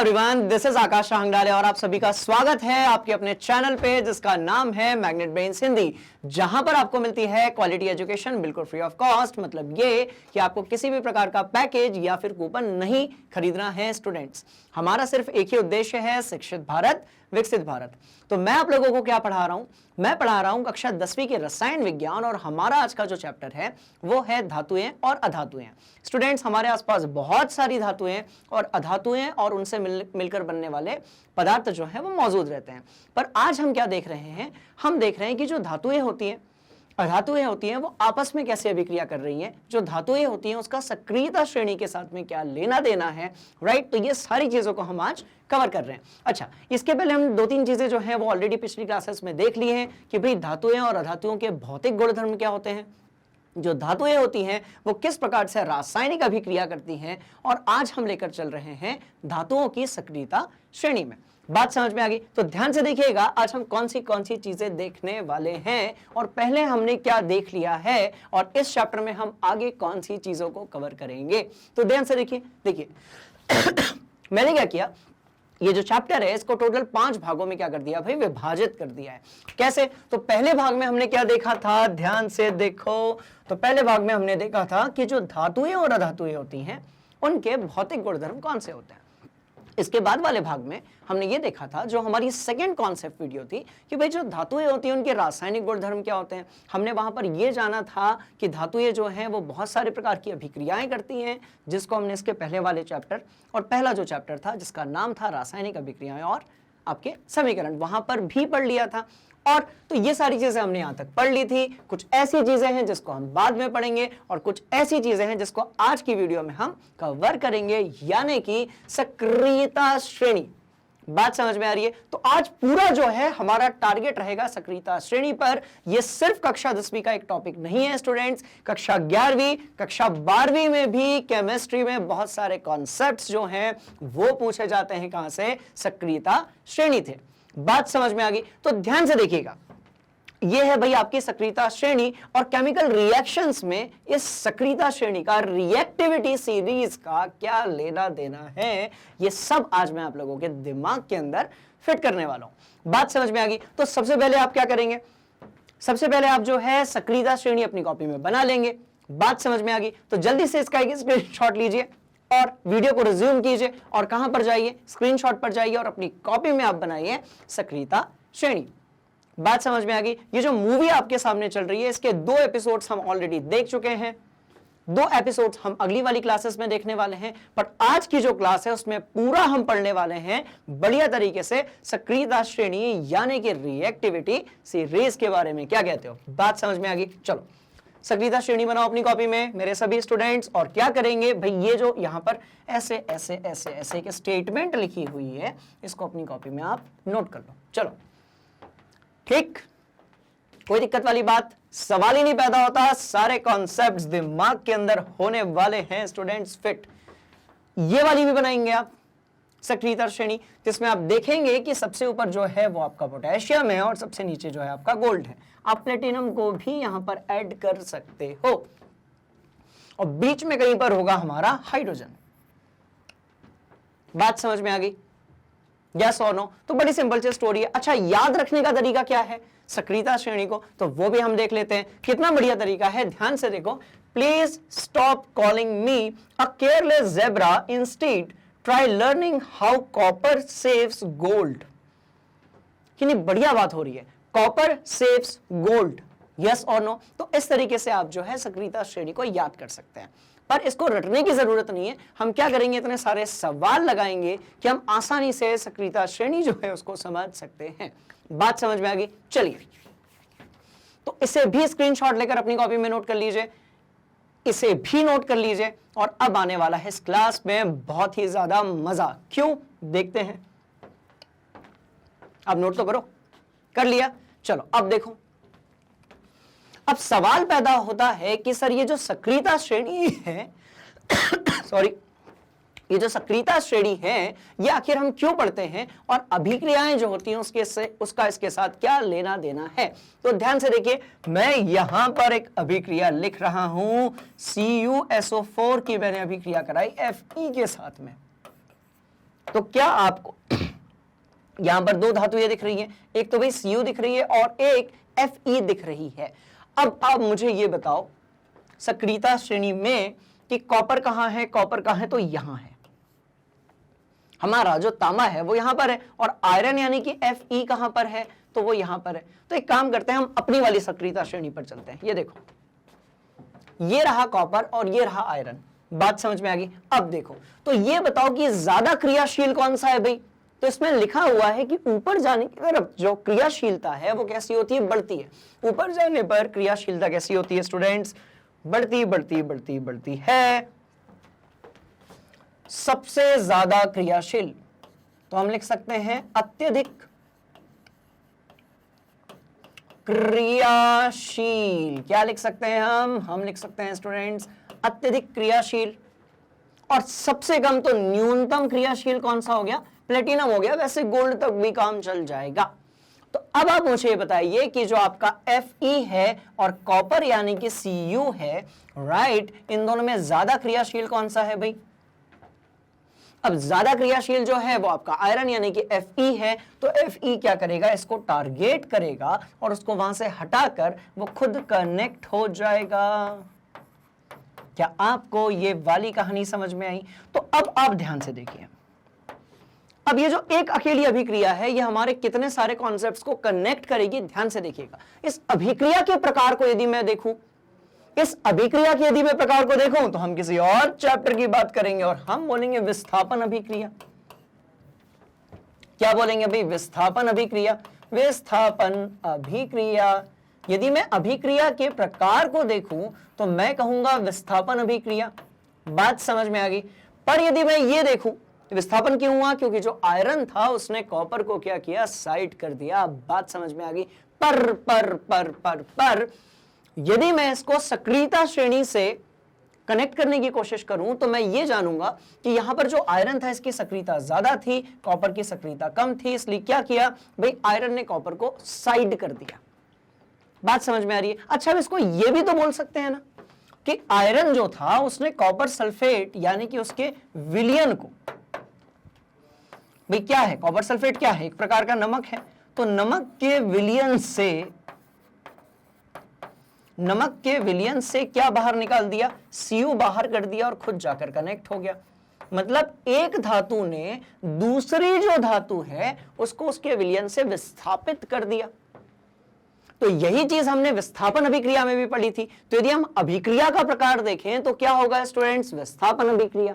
Everyone, this is आकाश रांगडाले और आप सभी का स्वागत है आपके अपने चैनल पे जिसका नाम है मैग्नेट ब्रेन्स हिंदी, जहां पर आपको मिलती है क्वालिटी एजुकेशन बिल्कुल फ्री ऑफ कॉस्ट। मतलब ये कि आपको किसी भी प्रकार का पैकेज या फिर कूपन नहीं खरीदना है। स्टूडेंट्स, हमारा सिर्फ एक ही उद्देश्य है, शिक्षित भारत विकसित भारत। तो मैं आप लोगों को क्या पढ़ा रहा हूं? मैं पढ़ा रहा हूं कक्षा 10वीं के रसायन विज्ञान और हमारा आज का जो चैप्टर है वो है धातुएं और अधातुएं। स्टूडेंट्स, हमारे आसपास बहुत सारी धातुएं और अधातुएं और उनसे मिलकर बनने वाले पदार्थ जो हैं वो मौजूद रहते हैं। पर आज हम क्या देख रहे हैं? हम देख रहे हैं कि जो धातुएं होती हैं, अधातुएं होती हैं, वो आपस में कैसे अभिक्रिया कर रही हैं। जो धातुएं होती हैं उसका सक्रियता श्रेणी के साथ में क्या लेना देना है, राइट? तो ये सारी चीजों को हम आज कवर कर रहे हैं। अच्छा, इसके पहले हम दो तीन चीजें जो हैं वो ऑलरेडी पिछली क्लासेस में देख ली हैं कि भाई धातुएं और अधातुओं के भौतिक गुणधर्म क्या होते हैं, जो धातुएं होती हैं वो किस प्रकार से रासायनिक अभिक्रिया करती हैं, और आज हम लेकर चल रहे हैं धातुओं की सक्रियता श्रेणी में। बात समझ में आ गई? तो ध्यान से देखिएगा, आज हम कौन सी चीजें देखने वाले हैं और पहले हमने क्या देख लिया है और इस चैप्टर में हम आगे कौन सी चीजों को कवर करेंगे। तो ध्यान से देखिए मैंने क्या किया, ये जो चैप्टर है इसको टोटल 5 भागों में क्या कर दिया भाई, विभाजित कर दिया है। कैसे? तो पहले भाग में हमने क्या देखा था, ध्यान से देखो। तो पहले भाग में हमने देखा था कि जो धातुएं और अधातुएं होती हैं उनके भौतिक गुणधर्म कौन से होते हैं। इसके बाद वाले भाग में हमने ये देखा था, जो हमारी सेकंड कॉन्सेप्ट वीडियो थी, कि भाई जो धातुएं होती हैं उनके रासायनिक गुणधर्म क्या होते हैं। हमने वहां पर ये जाना था कि धातुएं जो हैं वो बहुत सारे प्रकार की अभिक्रियाएं करती हैं, जिसको हमने इसके पहले वाले चैप्टर और पहला जो चैप्टर था जिसका नाम था रासायनिक अभिक्रियाएं और आपके समीकरण, वहां पर भी पढ़ लिया था। और तो ये सारी चीजें हमने यहां तक पढ़ ली थी। कुछ ऐसी चीजें हैं जिसको हम बाद में पढ़ेंगे और कुछ ऐसी चीजें हैं जिसको आज की वीडियो में हम कवर करेंगे, यानी कि सक्रियता श्रेणी। बात समझ में आ रही है? तो आज पूरा जो है हमारा टारगेट रहेगा सक्रियता श्रेणी पर। यह सिर्फ कक्षा 10वीं का एक टॉपिक नहीं है स्टूडेंट्स, कक्षा 11वीं, कक्षा 12वीं में भी केमिस्ट्री में बहुत सारे कॉन्सेप्ट्स जो हैं वो पूछे जाते हैं। कहां से? सक्रियता श्रेणी थे। बात समझ में आ गई? तो ध्यान से देखिएगा, यह है भाई आपकी सक्रियता श्रेणी, और केमिकल रिएक्शंस में इस सक्रियता श्रेणी का रिएक्टिविटी सीरीज का क्या लेना देना है, यह सब आज मैं आप लोगों के दिमाग के अंदर फिट करने वाला हूं। बात समझ में आ गई? तो सबसे पहले आप क्या करेंगे, सबसे पहले आप जो है सक्रियता श्रेणी अपनी कॉपी में बना लेंगे। बात समझ में आ गई? तो जल्दी से इसका एक स्क्रीनशॉट लीजिए और वीडियो को रिज्यूम कीजिए और कहां पर जाइए, स्क्रीनशॉट पर जाइए और अपनी कॉपी में आप बनाइए सक्रियता श्रेणी। बात समझ में आ गई? ये जो मूवी आपके सामने चल रही है इसके 2 एपिसोड्स हम ऑलरेडी देख चुके हैं, 2 एपिसोड्स हम अगली वाली क्लासेस में देखने वाले हैं। पर आज की जो क्लास है उसमें पूरा हम पढ़ने वाले हैं बढ़िया तरीके से सक्रियता श्रेणी, यानी कि रिएक्टिविटी सीरीज के बारे में। क्या कहते हो? बात समझ में आ गई? चलो सक्रियता श्रेणी बनाओ अपनी कॉपी में मेरे सभी स्टूडेंट्स। और क्या करेंगे भाई, ये जो यहां पर ऐसे ऐसे ऐसे ऐसे के स्टेटमेंट लिखी हुई है इसको अपनी कॉपी में आप नोट कर लो। चलो ठीक, कोई दिक्कत वाली बात, सवाल ही नहीं पैदा होता, सारे कॉन्सेप्ट्स दिमाग के अंदर होने वाले हैं स्टूडेंट्स फिट। ये वाली भी बनाएंगे आप सक्रियता श्रेणी, जिसमें आप देखेंगे कि सबसे ऊपर जो है वो आपका पोटेशियम है और सबसे नीचे जो है आपका गोल्ड है। आप प्लेटिनम को भी यहां पर ऐड कर सकते हो और बीच में कहीं पर होगा हमारा हाइड्रोजन। बात समझ में आ गई? यस और नो? तो बड़ी सिंपल सी स्टोरी है। अच्छा, याद रखने का तरीका क्या है सक्रियता श्रेणी को, तो वो भी हम देख लेते हैं। कितना बढ़िया तरीका है, ध्यान से देखो। Please stop calling me a careless zebra, instead try learning how copper saves gold. कितनी बढ़िया बात हो रही है, कॉपर सेव्स गोल्ड। यस और नो? तो इस तरीके से आप जो है सक्रियता श्रेणी को याद कर सकते हैं, पर इसको रटने की जरूरत नहीं है। हम क्या करेंगे, इतने सारे सवाल लगाएंगे कि हम आसानी से सक्रियता श्रेणी जो है उसको समझ सकते हैं। बात समझ में आ गई? चलिए, तो इसे भी स्क्रीनशॉट लेकर अपनी कॉपी में नोट कर लीजिए, इसे भी नोट कर लीजिए। और अब आने वाला है इस क्लास में बहुत ही ज्यादा मजा। क्यों? देखते हैं। अब नोट तो करो, कर लिया? चलो अब देखो, अब सवाल पैदा होता है कि सर ये जो सक्रियता श्रेणी है सॉरी, ये जो सक्रियता श्रेणी है ये आखिर हम क्यों पढ़ते हैं और अभिक्रियाएं जो होती हैं उसका इसके साथ क्या लेना देना है। तो ध्यान से देखिए, मैं यहां पर एक अभिक्रिया लिख रहा हूं, CuSO4 की मैंने अभिक्रिया कराई Fe के साथ में। तो क्या आपको यहां पर दो धातु ये दिख रही है, एक तो भाई Cu दिख रही है और एक Fe दिख रही है। अब आप मुझे ये बताओ सक्रियता श्रेणी में कि कॉपर कहां है, कॉपर कहां है, तो यहां है। हमारा जो तांबा है वो यहां पर है और आयरन यानी कि Fe कहां पर है, तो वो यहां पर है। तो एक काम करते हैं, हम अपनी वाली सक्रियता श्रेणी पर चलते हैं। ये देखो, ये रहा कॉपर और ये रहा आयरन। बात समझ में आ गई? अब देखो, तो ये बताओ कि ज्यादा क्रियाशील कौन सा है भाई? तो इसमें लिखा हुआ है कि ऊपर जाने की तरफ जो क्रियाशीलता है वो कैसी होती है? बढ़ती है। ऊपर जाने पर क्रियाशीलता कैसी होती है स्टूडेंट्स? बढ़ती बढ़ती बढ़ती बढ़ती है। सबसे ज्यादा क्रियाशील तो हम लिख सकते हैं अत्यधिक क्रियाशील। क्या लिख सकते हैं हम लिख सकते हैं स्टूडेंट्स अत्यधिक क्रियाशील। और सबसे कम तो न्यूनतम क्रियाशील कौन सा हो गया? प्लेटिनम हो गया। वैसे गोल्ड तक भी काम चल जाएगा। तो अब आप मुझे बताइए कि जो आपका Fe है और कॉपर यानी कि Cu है, राइट, इन दोनों में ज्यादा क्रियाशील कौन सा है भाई? अब ज्यादा क्रियाशील जो है वो आपका आयरन यानी कि Fe है। तो Fe क्या करेगा? इसको टारगेट करेगा और उसको वहां से हटाकर वो खुद कनेक्ट हो जाएगा। क्या आपको ये वाली कहानी समझ में आई? तो अब आप ध्यान से देखिए, अब ये जो एक अकेली अभिक्रिया है ये हमारे कितने सारे कॉन्सेप्ट्स को कनेक्ट करेगी। ध्यान से देखिएगा। इस अभिक्रिया के प्रकार को यदि मैं देखूं, इस अभिक्रिया के यदि मैं प्रकार को देखूं तो हम किसी और चैप्टर की बात करेंगे और हम बोलेंगे विस्थापन अभिक्रिया। क्या बोलेंगे भाई? विस्थापन अभिक्रिया। विस्थापन अभिक्रिया। यदि मैं अभिक्रिया के प्रकार को देखूं तो मैं कहूंगा विस्थापन अभिक्रिया। बात समझ में आ गई? पर यदि मैं ये देखूं, विस्थापन क्यों हुआ? क्योंकि जो आयरन था उसने कॉपर को क्या किया? साइड कर दिया। बात समझ में आ गई? पर यदि मैं इसको सक्रियता श्रेणी से कनेक्ट करने की कोशिश करूं तो मैं ये जानूंगा कि यहां पर जो आयरन था इसकी सक्रियता ज्यादा थी, कॉपर की सक्रियता कम थी। इसलिए क्या किया भाई? आयरन ने कॉपर को साइड कर दिया। बात समझ में आ रही है? अच्छा, अब इसको ये भी तो बोल सकते हैं ना कि आयरन जो था उसने कॉपर सल्फेट यानी कि उसके विलयन को, भाई क्या है कॉपर सल्फेट? क्या है? एक प्रकार का नमक है। तो नमक के विलयन से क्या बाहर निकाल दिया? Cu बाहर कर दिया और खुद जाकर कनेक्ट हो गया। मतलब एक धातु ने दूसरी जो धातु है उसको उसके विलयन से विस्थापित कर दिया। तो यही चीज हमने विस्थापन अभिक्रिया में भी पढ़ी थी। तो यदि हम अभिक्रिया का प्रकार देखें तो क्या होगा स्टूडेंट्स? विस्थापन अभिक्रिया।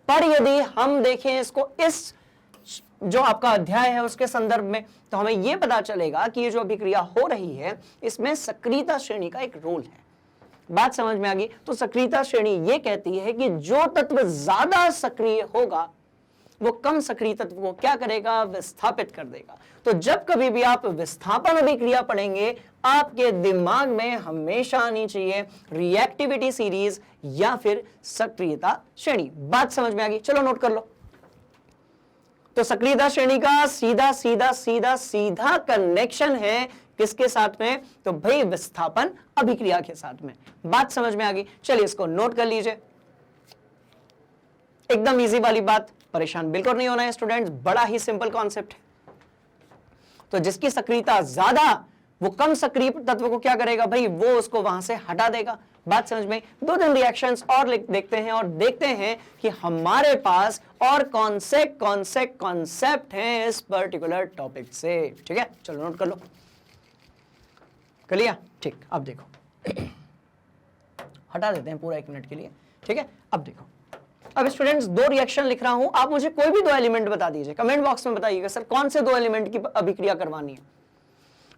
पर यदि हम देखें इसको इस जो आपका अध्याय है उसके संदर्भ में, तो हमें यह पता चलेगा कि ये जो अभिक्रिया हो रही है इसमें सक्रियता श्रेणी का एक रोल है। बात समझ में आ गई? तो सक्रियता श्रेणी ये कहती है कि जो तत्व ज्यादा सक्रिय होगा वो कम सक्रिय तत्व को क्या करेगा? विस्थापित कर देगा। तो जब कभी भी आप विस्थापन अभिक्रिया पढ़ेंगे आपके दिमाग में हमेशा आनी चाहिए रिएक्टिविटी सीरीज या फिर सक्रियता श्रेणी। बात समझ में आ गई? चलो नोट कर लो। तो सक्रियता श्रेणी का सीधा सीधा सीधा सीधा कनेक्शन है किसके साथ में? तो भाई विस्थापन अभिक्रिया के साथ में। बात समझ में आ गई? चलिए इसको नोट कर लीजिए। एकदम इजी वाली बात, परेशान बिल्कुल नहीं होना है स्टूडेंट्स, बड़ा ही सिंपल कॉन्सेप्ट है। तो जिसकी सक्रियता ज्यादा वो कम सक्रिय तत्व को क्या करेगा भाई? वो उसको वहां से हटा देगा। बात समझ में? दो तीन रिएक्शंस और देखते हैं और देखते हैं कि हमारे पास और कौन से कॉन्सेप्ट हैं इस पर्टिकुलर टॉपिक से। ठीक है, चलो नोट कर लो। कर लिया? ठीक। अब देखो, हटा देते हैं पूरा 1 मिनट के लिए। ठीक है, अब देखो, अब स्टूडेंट्स 2 रिएक्शन लिख रहा हूं, आप मुझे कोई भी 2 एलिमेंट बता दीजिए। कमेंट बॉक्स में बताइएगा सर कौन से 2 एलिमेंट की अभिक्रिया करवानी है।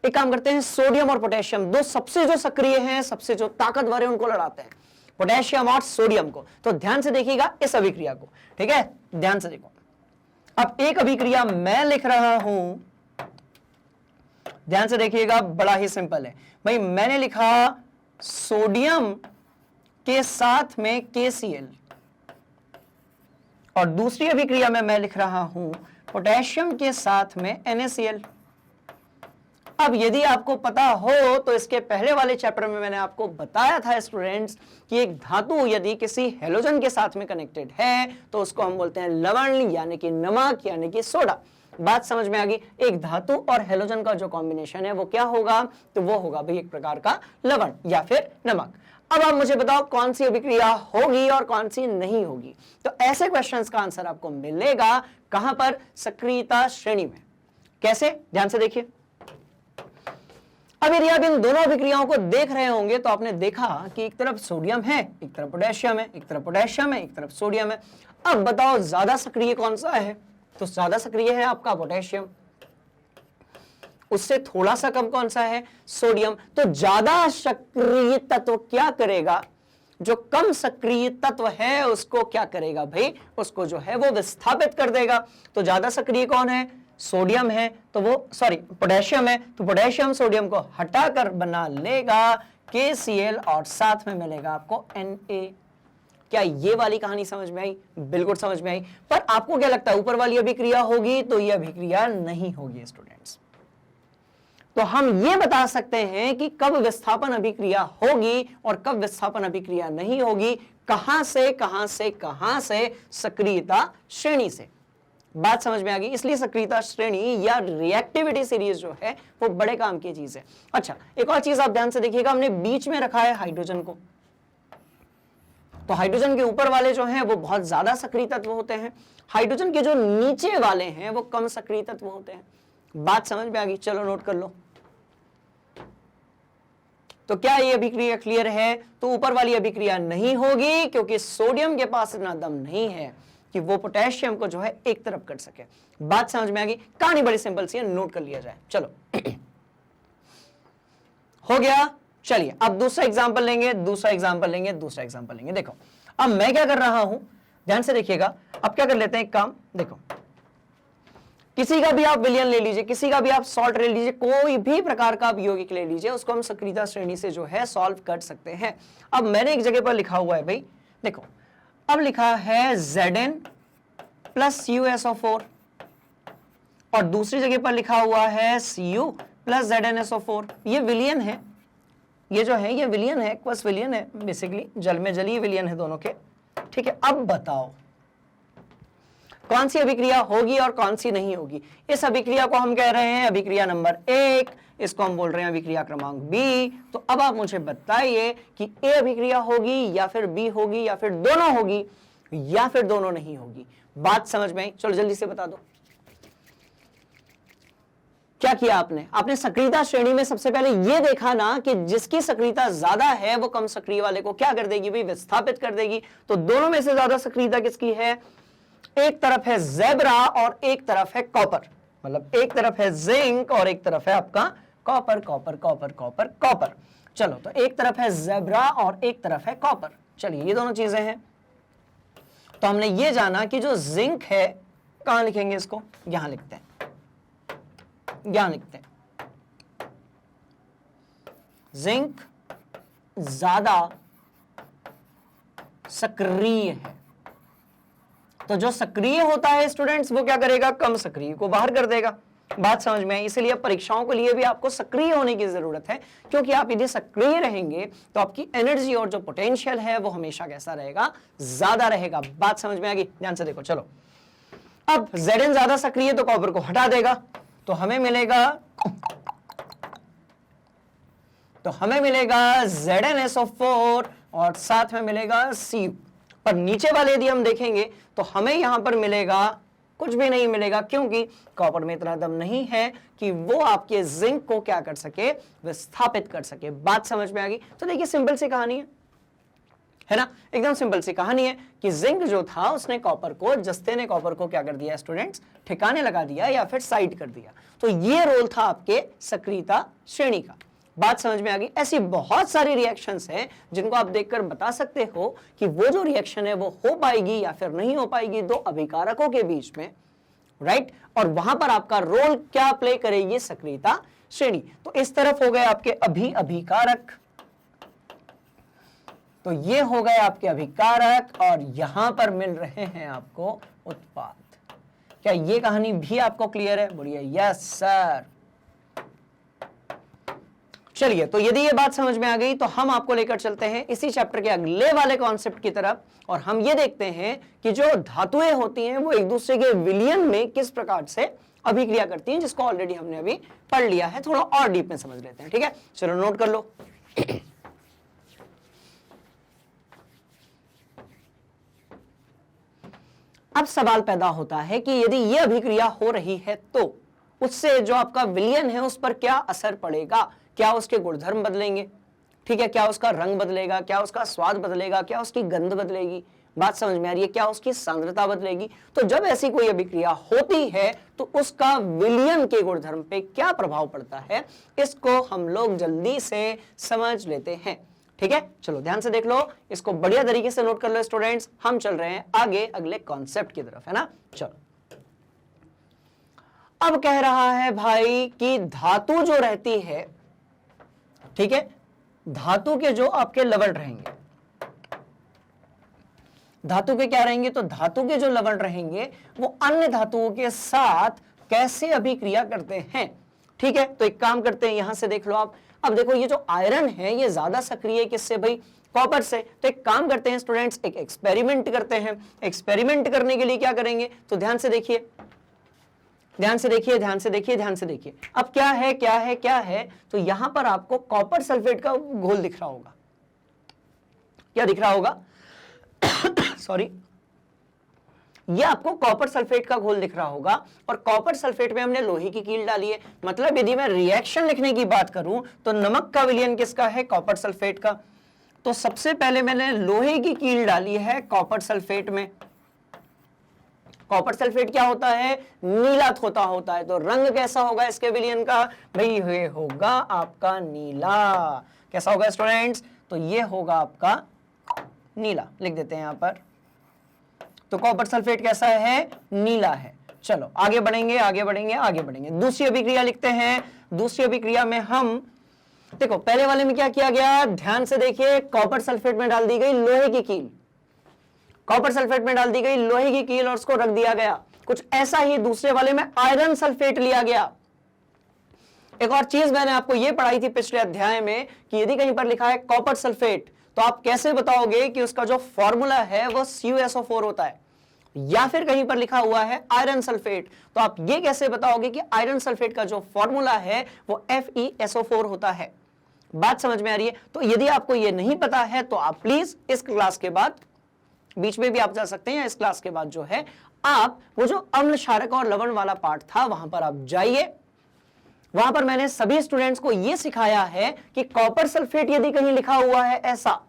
एक काम करते हैं, सोडियम और पोटेशियम, 2 सबसे जो सक्रिय हैं, सबसे जो ताकतवर है, उनको लड़ाते हैं, पोटेशियम और सोडियम को। तो ध्यान से देखिएगा इस अभिक्रिया को। ठीक है, ध्यान से देखो। अब एक अभिक्रिया मैं लिख रहा हूं, ध्यान से देखिएगा, बड़ा ही सिंपल है भाई। मैंने लिखा सोडियम के साथ में KCl और दूसरी अभिक्रिया में मैं लिख रहा हूं पोटेशियम के साथ में NaCl। अब यदि आपको पता हो तो इसके पहले वाले चैप्टर में मैंने आपको बताया था स्टूडेंट्स कि एक धातु यदि किसी हेलोजन के साथ में कनेक्टेड है तो उसको हम बोलते हैं लवण यानी कि नमक यानी कि सोडा। बात समझ में आ गई? एक धातु और हेलोजन का जो कॉम्बिनेशन है वो क्या होगा? तो वो होगा भाई एक प्रकार का लवण या फिर नमक। अब आप मुझे बताओ कौन सी अभिक्रिया होगी और कौन सी नहीं होगी। तो ऐसे क्वेश्चंस का आंसर आपको मिलेगा कहां पर? सक्रियता श्रेणी में। कैसे? ध्यान से देखिए। अब यदि आप इन दोनों अभिक्रियाओं को देख रहे होंगे तो आपने देखा कि एक तरफ सोडियम है, एक तरफ पोटेशियम है, एक तरफ पोटेशियम है, एक तरफ सोडियम है। अब बताओ ज्यादा सक्रिय कौन सा है? तो ज्यादा सक्रिय है आपका पोटेशियम, उससे थोड़ा सा कम कौन सा है? सोडियम। तो ज्यादा सक्रिय तत्व क्या करेगा? जो कम सक्रिय तत्व है उसको क्या करेगा भाई? उसको जो है वो विस्थापित कर देगा। तो ज्यादा सक्रिय कौन है? सोडियम है, तो वो पोटेशियम है, तो पोटेशियम सोडियम को हटाकर बना लेगा KCl और साथ में मिलेगा आपको Na। क्या ये वाली कहानी समझ में आई? बिल्कुल समझ में आई। पर आपको क्या लगता है ऊपर वाली अभिक्रिया होगी? तो ये अभिक्रिया नहीं होगी स्टूडेंट्स। तो हम ये बता सकते हैं कि कब विस्थापन अभिक्रिया होगी और कब विस्थापन अभिक्रिया नहीं होगी। कहां से कहां से कहां से? सक्रियता श्रेणी से। बात समझ में आ गई? इसलिए सक्रियता श्रेणी या रिएक्टिविटी सीरीज जो है वो बड़े काम की चीज है। अच्छा, एक और चीज आप ध्यान से देखिएगा, हमने बीच में रखा है हाइड्रोजन को। तो हाइड्रोजन के ऊपर वाले जो हैं वो बहुत ज्यादा सक्रिय तत्व होते हैं, हाइड्रोजन के जो नीचे वाले हैं वो कम सक्रिय तत्व होते हैं। बात समझ में आ गई? चलो नोट कर लो। तो क्या ये अभिक्रिया क्लियर है? तो ऊपर वाली अभिक्रिया नहीं होगी क्योंकि सोडियम के पास इतना दम नहीं है कि वो पोटेशियम को जो है एक तरफ कर सके। बात समझ में आ गई? कहानी बड़ी सिंपल सी है, नोट कर लिया जाए। चलो हो गया। चलिए अब दूसरा एग्जांपल लेंगे, दूसरा एग्जांपल लेंगे, दूसरा एग्जांपल लेंगे। देखो अब मैं क्या कर रहा हूं, ध्यान से देखिएगा। अब क्या कर लेते हैं एक काम, देखो किसी का भी आप विलयन ले लीजिए, किसी का भी आप सॉल्ट ले लीजिए, कोई भी प्रकार का आप यौगिक ले लीजिए, उसको हम सक्रियता श्रेणी से जो है सॉल्व कर सकते हैं। अब मैंने एक जगह पर लिखा हुआ है भाई, देखो अब लिखा है Zn प्लस CuSO4 और दूसरी जगह पर लिखा हुआ है Cu प्लस ZnSO4। ये विलयन है, ये जो है ये विलयन है, एक्वस विलयन है, बेसिकली जल में जलीय विलयन है दोनों के। ठीक है, अब बताओ कौन सी अभिक्रिया होगी और कौन सी नहीं होगी। इस अभिक्रिया को हम कह रहे हैं अभिक्रिया नंबर 1, इसको हम बोल रहे हैं अभिक्रिया क्रमांक B। तो अब आप मुझे बताइए कि A अभिक्रिया होगी या फिर B होगी या फिर दोनों होगी या फिर दोनों नहीं होगी। बात समझ में आई? चलो जल्दी से बता दो। क्या किया आपने? आपने सक्रियता श्रेणी में सबसे पहले यह देखा ना कि जिसकी सक्रियता ज्यादा है वो कम सक्रिय वाले को क्या कर देगी भाई? विस्थापित कर देगी। तो दोनों में से ज्यादा सक्रियता किसकी है? एक तरफ है ज़ेब्रा और एक तरफ है कॉपर, मतलब एक तरफ है जिंक और एक तरफ है आपका copper. Copper copper copper copper. चलो तो एक तरफ है ज़ेब्रा और एक तरफ है कॉपर। चलिए ये दोनों चीजें हैं। तो हमने ये जाना कि जो जिंक है, कहां लिखेंगे इसको? यहां लिखते हैं, यहां लिखते हैं। जिंक ज्यादा सक्रिय है। तो जो सक्रिय होता है स्टूडेंट्स वो क्या करेगा? कम सक्रिय को बाहर कर देगा। बात समझ में आई? इसलिए परीक्षाओं के लिए भी आपको सक्रिय होने की जरूरत है, क्योंकि आप यदि सक्रिय रहेंगे तो आपकी एनर्जी और जो पोटेंशियल है वो हमेशा कैसा रहेगा? ज्यादा रहेगा। बात समझ में आ गई? ध्यान से देखो। चलो अब Zn ज्यादा सक्रिय तो कॉपर को हटा देगा, तो हमें मिलेगा ZnSO4 और साथ में मिलेगा Cu। पर नीचे वाले यदि हम देखेंगे तो हमें यहां पर मिलेगा कुछ भी नहीं मिलेगा, क्योंकि कॉपर में इतना दम नहीं है कि वो आपके जिंक को क्या कर सके? विस्थापित कर सके। बात समझ में आ गई? तो देखिए सिंपल सी कहानी है ना, एकदम सिंपल सी कहानी है कि जिंक जो था उसने कॉपर को, जस्ते ने कॉपर को क्या कर दिया स्टूडेंट्स? ठिकाने लगा दिया या फिर साइड कर दिया। तो ये रोल था आपके सक्रियता श्रेणी का। बात समझ में आ गई? ऐसी बहुत सारी रिएक्शंस हैं जिनको आप देखकर बता सकते हो कि वो जो रिएक्शन है वो हो पाएगी या फिर नहीं हो पाएगी दो अभिकारकों के बीच में, राइट? और वहां पर आपका रोल क्या प्ले करेगी? सक्रियता श्रेणी। तो इस तरफ हो गए आपके अभिकारक, तो ये हो गए आपके अभिकारक और यहां पर मिल रहे हैं आपको उत्पाद। क्या ये कहानी भी आपको क्लियर है? बढ़िया, यस सर। चलिए, तो यदि ये बात समझ में आ गई तो हम आपको लेकर चलते हैं इसी चैप्टर के अगले वाले कॉन्सेप्ट की तरफ, और हम ये देखते हैं कि जो धातुएं होती हैं वो एक दूसरे के विलयन में किस प्रकार से अभिक्रिया करती हैं, जिसको ऑलरेडी हमने अभी पढ़ लिया है। थोड़ा और डीप में समझ लेते हैं, ठीक है। चलो नोट कर लो। अब सवाल पैदा होता है कि यदि ये अभिक्रिया हो रही है तो उससे जो आपका विलयन है उस पर क्या असर पड़ेगा, क्या उसके गुणधर्म बदलेंगे, ठीक है, क्या उसका रंग बदलेगा, क्या उसका स्वाद बदलेगा, क्या उसकी गंध बदलेगी, बात समझ में आ रही है, क्या उसकी सांद्रता बदलेगी। तो जब ऐसी कोई अभिक्रिया होती है तो उसका विलयन के गुणधर्म पे क्या प्रभाव पड़ता है, इसको हम लोग जल्दी से समझ लेते हैं, ठीक है। चलो ध्यान से देख लो, इसको बढ़िया तरीके से नोट कर लो स्टूडेंट्स। हम चल रहे हैं आगे अगले कॉन्सेप्ट की तरफ, है ना। चलो, अब कह रहा है भाई कि धातु जो रहती है, ठीक है, धातु के जो आपके लवण रहेंगे, धातु के क्या रहेंगे, तो धातु के जो लवण रहेंगे वो अन्य धातुओं के साथ कैसे अभिक्रिया करते हैं, ठीक है। तो एक काम करते हैं, यहां से देख लो आप। अब देखो, ये जो आयरन है ये ज्यादा सक्रिय है किससे भाई, कॉपर से। तो एक काम करते हैं स्टूडेंट्स, एक एक्सपेरिमेंट करते हैं। एक्सपेरिमेंट करने के लिए क्या करेंगे, तो ध्यान से देखिए, ध्यान से देखिए, ध्यान से देखिए, ध्यान से देखिए। अब क्या है, क्या है, क्या है, तो यहां पर आपको कॉपर सल्फेट का घोल दिख रहा होगा। क्या दिख रहा होगा सॉरी, ये आपको कॉपर सल्फेट का घोल दिख रहा होगा, और कॉपर सल्फेट में हमने लोहे की कील डाली है। मतलब यदि मैं रिएक्शन लिखने की बात करूं तो नमक का विलयन किसका है, कॉपर सल्फेट का। तो सबसे पहले मैंने लोहे की कील डाली है कॉपर सल्फेट में। कॉपर सल्फेट क्या होता है, नीला थोथा होता है। तो रंग कैसा होगा इसके विलयन का, भाई ये होगा आपका नीला। कैसा होगा स्टूडेंट्स, तो ये होगा आपका नीला, लिख देते हैं यहां पर। तो कॉपर सल्फेट कैसा है, नीला है। चलो आगे बढ़ेंगे, आगे बढ़ेंगे, आगे बढ़ेंगे। दूसरी अभिक्रिया लिखते हैं। दूसरी अभिक्रिया में हम देखो, पहले वाले में क्या किया गया, ध्यान से देखिए, कॉपर सल्फेट में डाल दी गई लोहे की कील, कॉपर सल्फेट में डाल दी गई लोहे की कील और उसको रख दिया गया। कुछ ऐसा ही दूसरे वाले में आयरन सल्फेट लिया गया। एक और चीज मैंने आपको यह पढ़ाई थी पिछले अध्याय में कि यदि कहीं पर लिखा है कॉपर सल्फेट तो आप कैसे बताओगे कि उसका जो फॉर्मूला है वो CuSO4 होता है, या फिर कहीं पर लिखा हुआ है आयरन सल्फेट तो आप ये कैसे बताओगे कि आयरन सल्फेट का जो फॉर्मूला है वो FeSO4 होता है। बात समझ में आ रही है। तो यदि आपको ये नहीं पता है तो आप प्लीज इस क्लास के बाद, बीच में भी आप जा सकते हैं, या इस क्लास के बाद जो है आप वो जो अम्ल क्षारक और लवण वाला पार्ट था वहां पर आप जाइए। वहां पर मैंने सभी स्टूडेंट्स को यह सिखाया है कि कॉपर सल्फेट यदि कहीं लिखा हुआ है ऐसा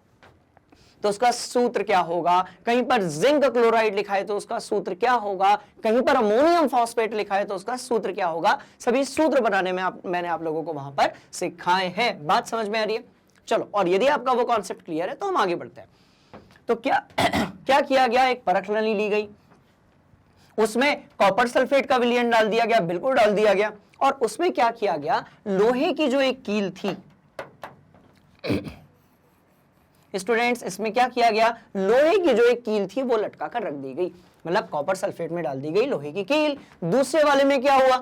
तो उसका सूत्र क्या होगा, कहीं पर जिंक क्लोराइड लिखा है तो उसका सूत्र क्या होगा, कहीं पर अमोनियम फॉस्फेट लिखा है तो उसका सूत्र क्या होगा। सभी सूत्र बनाने में मैंने आप लोगों को वहां पर सिखाए हैं। बात समझ में आ रही है। चलो, और यदि आपका वो कॉन्सेप्ट क्लियर है तो हम आगे बढ़ते हैं। तो क्या क्या किया गया, एक परख नली ली गई, उसमें कॉपर सल्फेट का विलयन डाल दिया गया, बिल्कुल डाल दिया गया, और उसमें क्या किया गया, लोहे की जो एक कील थी स्टूडेंट्स, इसमें क्या किया गया, लोहे की जो एक कील थी वो लटका कर रख दी गई। मतलब कॉपर सल्फेट में डाल दी गई लोहे की कील। दूसरे वाले में क्या हुआ,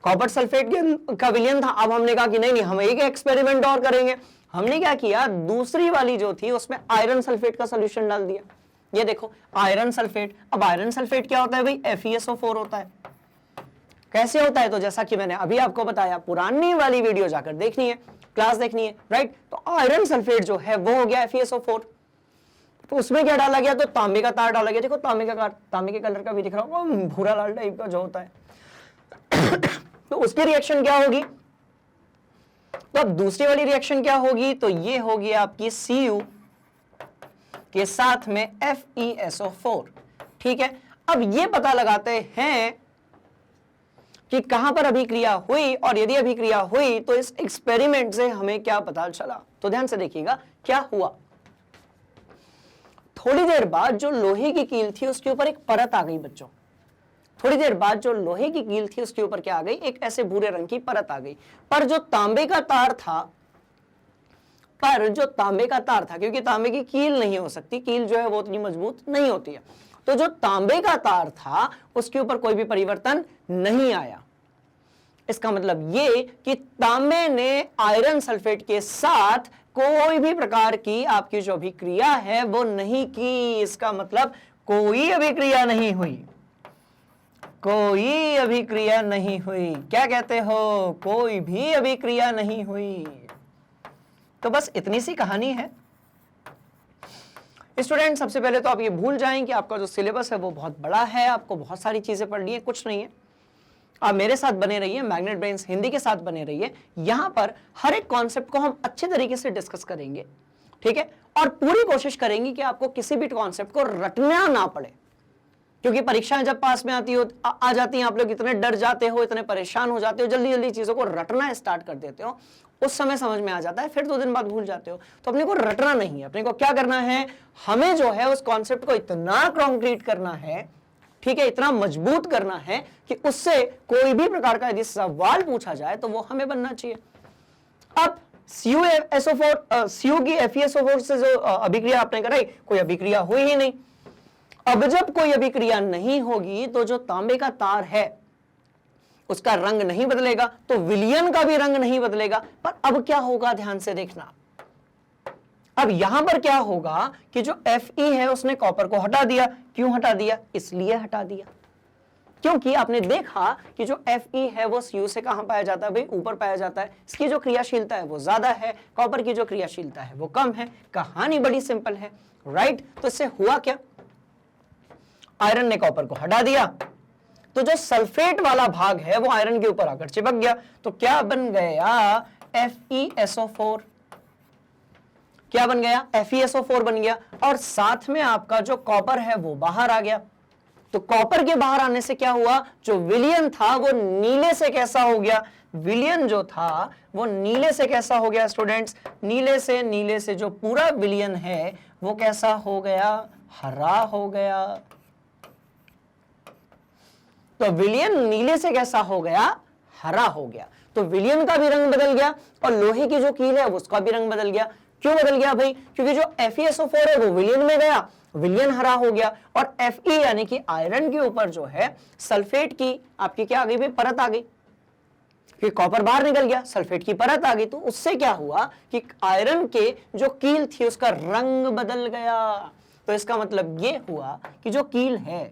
कॉपर सल्फेट का विलयन था। अब हमने कहा कि नहीं, हम एक एक्सपेरिमेंट और करेंगे। हमने क्या किया, दूसरी वाली जो थी उसमें आयरन सल्फेट का सोल्यूशन डाल दिया। ये देखो आयरन सल्फेट। अब आयरन सल्फेट क्या होता है भाई, FeSO4 होता है। कैसे होता है, तो जैसा कि मैंने अभी आपको बताया, पुरानी वाली वीडियो जाकर देखनी है, क्लास देखनी है, राइट। तो आयरन सल्फेट जो है वो हो गया FeSO4। तो उसमें क्या डाला गया, तो तांबे का तार डाला गया। देखो तांबे के कलर का भी दिख रहा होगा, भूरा लाल टाइप का जो होता है तो उसकी रिएक्शन क्या होगी, तो अब दूसरी वाली रिएक्शन क्या होगी, तो ये होगी आपकी Cu के साथ में FeSO4। ठीक है। अब ये पता लगाते हैं कि कहां पर अभिक्रिया हुई, और यदि अभिक्रिया हुई तो इस एक्सपेरिमेंट से हमें क्या पता चला। तो ध्यान से देखिएगा क्या हुआ। थोड़ी देर बाद जो लोहे की कील थी उसके ऊपर एक परत आ गई बच्चों। थोड़ी देर बाद जो लोहे की कील थी उसके ऊपर क्या आ गई, एक ऐसे भूरे रंग की परत आ गई। पर जो तांबे का तार था, क्योंकि तांबे की कील नहीं हो सकती, कील जो है वो उतनी मजबूत नहीं होती है, तो जो तांबे का तार था उसके ऊपर कोई भी परिवर्तन नहीं आया। इसका मतलब ये कि तांबे ने आयरन सल्फेट के साथ कोई भी प्रकार की आपकी जो अभिक्रिया है वो नहीं की। इसका मतलब कोई अभिक्रिया नहीं हुई, कोई अभिक्रिया नहीं हुई। क्या कहते हो? कोई भी अभिक्रिया नहीं हुई। तो बस इतनी सी कहानी है स्टूडेंट। सबसे पहले तो आप ये भूल जाएं कि आपका जो सिलेबस है वो बहुत बड़ा है, आपको बहुत सारी चीजें पढ़नी है, कुछ नहीं है। आप मेरे साथ बने रहिए, मैग्नेट ब्रेन्स हिंदी के साथ बने रहिए। यहां पर हर एक कॉन्सेप्ट को हम अच्छे तरीके से डिस्कस करेंगे, ठीक है? और पूरी कोशिश करेंगे कि आपको किसी भी कॉन्सेप्ट को रटना ना पड़े, क्योंकि परीक्षाएं जब पास में आ जाती हैं, आप लोग इतने डर जाते हो, इतने परेशान हो जाते हो, जल्दी जल्दी चीजों को रटना स्टार्ट कर देते हो। उस समय समझ में आ जाता है, फिर 2 दिन बाद भूल जाते हो। तो अपने को रटना नहीं है, अपने को क्या करना है, हमें जो है उस कॉन्सेप्ट को इतना कॉन्क्रीट करना है, ठीक है, इतना मजबूत करना है कि उससे कोई भी प्रकार का यदि सवाल पूछा जाए तो वो हमें बनना चाहिए। अब CuSO4 की FeSO4 से जो अभिक्रिया आपने कराई, कोई अभिक्रिया हुई ही नहीं। अब जब कोई अभिक्रिया नहीं होगी तो जो तांबे का तार है उसका रंग नहीं बदलेगा, तो विलयन का भी रंग नहीं बदलेगा। पर अब क्या होगा, ध्यान से देखना। अब यहां पर क्या होगा कि जो Fe है उसने कॉपर को हटा दिया। क्यों हटा दिया? इसलिए हटा दिया क्योंकि आपने देखा कि जो Fe है वो Cu से कहां पाया जाता है भाई? ऊपर पाया जाता है। इसकी जो क्रियाशीलता है वो ज्यादा है, कॉपर की जो क्रियाशीलता है वो कम है। कहानी बड़ी सिंपल है, राइट? तो इससे हुआ क्या, आयरन ने कॉपर को हटा दिया, तो जो सल्फेट वाला भाग है वो आयरन के ऊपर आकर चिपक गया। तो क्या बन गया? FeSO4। क्या बन गया? FeSO4 बन गया। और साथ में आपका जो कॉपर है वो बाहर आ गया। तो कॉपर के बाहर आने से क्या हुआ, जो विलयन था वो नीले से कैसा हो गया? विलयन जो था वो नीले से कैसा हो गया स्टूडेंट्स? नीले से जो पूरा विलयन है वो कैसा हो गया? हरा हो गया। तो विलयन नीले से कैसा हो गया? हरा हो गया। तो विलयन का भी रंग बदल गया और लोहे की जो कील है उसका भी रंग बदल गया। क्यों बदल गया भाई? क्योंकि जो FeSO4 है वो विलयन में गया, विलयन हरा हो गया, और Fe यानी कि आयरन के ऊपर जो है सल्फेट की आपकी क्या आ गई भाई? परत आ गई। फिर कॉपर बाहर निकल गया, सल्फेट की परत आ गई। तो उससे क्या हुआ कि आयरन के जो कील थी उसका रंग बदल गया। तो इसका मतलब ये हुआ कि जो कील है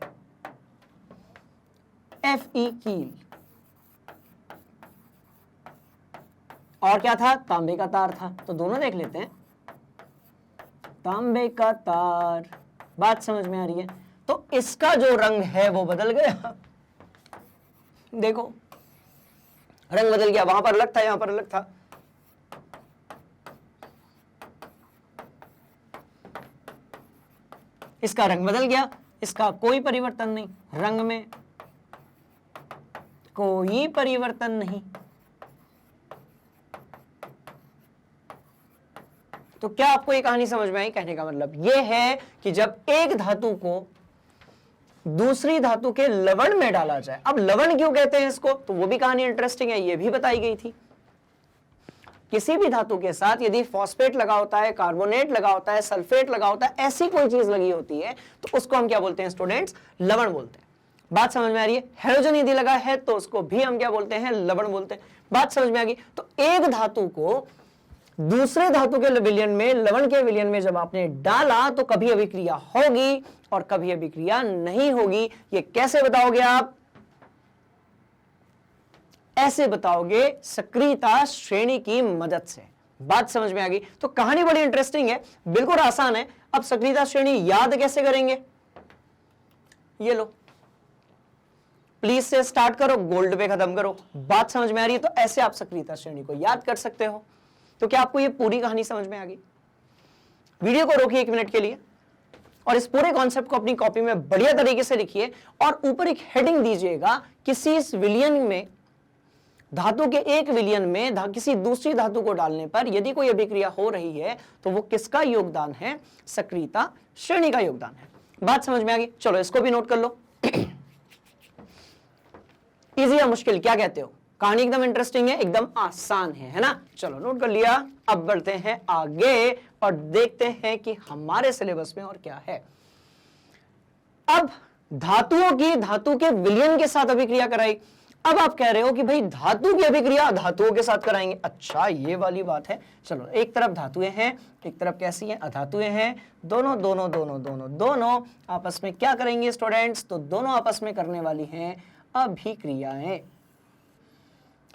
Fe कील, और क्या था? तांबे का तार था। तो दोनों देख लेते हैं। तांबे का तार, बात समझ में आ रही है? तो इसका जो रंग है वो बदल गया। देखो रंग बदल गया, वहां पर अलग था, यहां पर अलग था। इसका रंग बदल गया, इसका कोई परिवर्तन नहीं, रंग में कोई परिवर्तन नहीं। तो क्या आपको ये कहानी समझ में आई? कहने का मतलब ये है कि जब एक धातु को दूसरी धातु के लवण में डाला जाए, अब लवण क्यों कहते हैं इसको, तो वो भी कहानी इंटरेस्टिंग है, ये भी बताई गई थी। किसी भी धातु के साथ यदि फॉस्फेट लगा होता है, कार्बोनेट लगा होता है, सल्फेट लगा होता है, ऐसी कोई चीज लगी होती है तो उसको हम क्या बोलते हैं स्टूडेंट्स? लवण बोलते हैं। बात समझ में आ रही है? हैलोजन यदि लगा है तो उसको भी हम क्या बोलते हैं? लवण बोलते हैं। बात समझ में आ गई? तो एक धातु को दूसरे धातु के विलयन में, लवण के विलयन में जब आपने डाला तो कभी अभिक्रिया होगी और कभी अभिक्रिया नहीं होगी। ये कैसे बताओगे आप? ऐसे बताओगे सक्रियता श्रेणी की मदद से। बात समझ में आ गई? तो कहानी बड़ी इंटरेस्टिंग है, बिल्कुल आसान है। अब सक्रियता श्रेणी याद कैसे करेंगे? ये लो, प्लीज से स्टार्ट करो, गोल्ड पे खत्म करो। बात समझ में आ रही है? तो ऐसे आप सक्रियता श्रेणी को याद कर सकते हो। तो क्या आपको ये पूरी कहानी समझ में आ गई? वीडियो को रोकिए 1 मिनट के लिए और इस पूरे कॉन्सेप्ट को अपनी कॉपी में बढ़िया तरीके से लिखिए और ऊपर एक हेडिंग दीजिएगा, किसी विलयन में, धातु के एक विलयन में किसी दूसरी धातु को डालने पर यदि कोई अभिक्रिया हो रही है तो वो किसका योगदान है? सक्रियता श्रेणी का योगदान है। बात समझ में आ गई? चलो इसको भी नोट कर लो। इजी या मुश्किल, क्या कहते हो? कहानी एकदम इंटरेस्टिंग है, एकदम आसान है ना? चलो नोट कर लिया। अब बढ़ते हैं आगे और देखते हैं कि हमारे सिलेबस में और क्या है। अब धातु के विलयन के साथ अभिक्रिया कराई। अब आप कह रहे हो कि भाई धातु की अभिक्रिया धातुओं के साथ कराएंगे। अच्छा, ये वाली बात है। चलो, एक तरफ धातुएं हैं, एक तरफ कैसी हैं, अधातुएं हैं। दोनों दोनों दोनों दोनों दोनों आपस में क्या करेंगे स्टूडेंट्स? तो दोनों आपस में करने वाली हैं अभिक्रियाएं।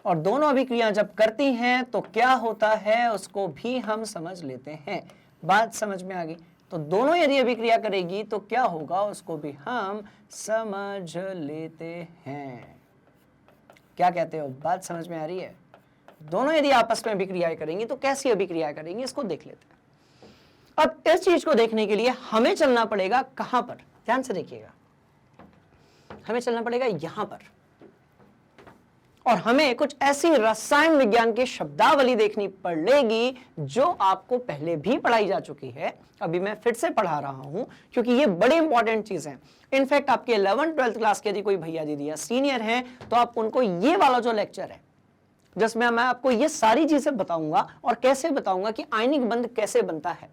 और दोनों अभिक्रियाएं जब करती हैं तो क्या होता है उसको भी हम समझ लेते हैं। बात समझ में आ गई? तो दोनों यदि अभिक्रिया करेगी तो क्या होगा उसको भी हम समझ लेते हैं। क्या कहते हो? बात समझ में आ रही है? दोनों यदि आपस में अभिक्रियाएं करेंगी तो कैसी अभिक्रियाएं करेंगी, इसको देख लेते हैं। अब इस चीज को देखने के लिए हमें चलना पड़ेगा कहां पर? ध्यान से देखिएगा, हमें चलना पड़ेगा यहां पर, और हमें कुछ ऐसी रसायन विज्ञान की शब्दावली देखनी पड़ेगी जो आपको पहले भी पढ़ाई जा चुकी है, अभी मैं फिर से पढ़ा रहा हूं क्योंकि ये बड़ी इंपॉर्टेंट चीज है। इनफैक्ट आपके 11th 12th क्लास के यदि कोई भैया दीदी या सीनियर हैं तो आप उनको ये वाला जो लेक्चर है जिसमें मैं आपको ये सारी चीजें बताऊंगा और कैसे बताऊंगा कि आयनिक बंध कैसे बनता है।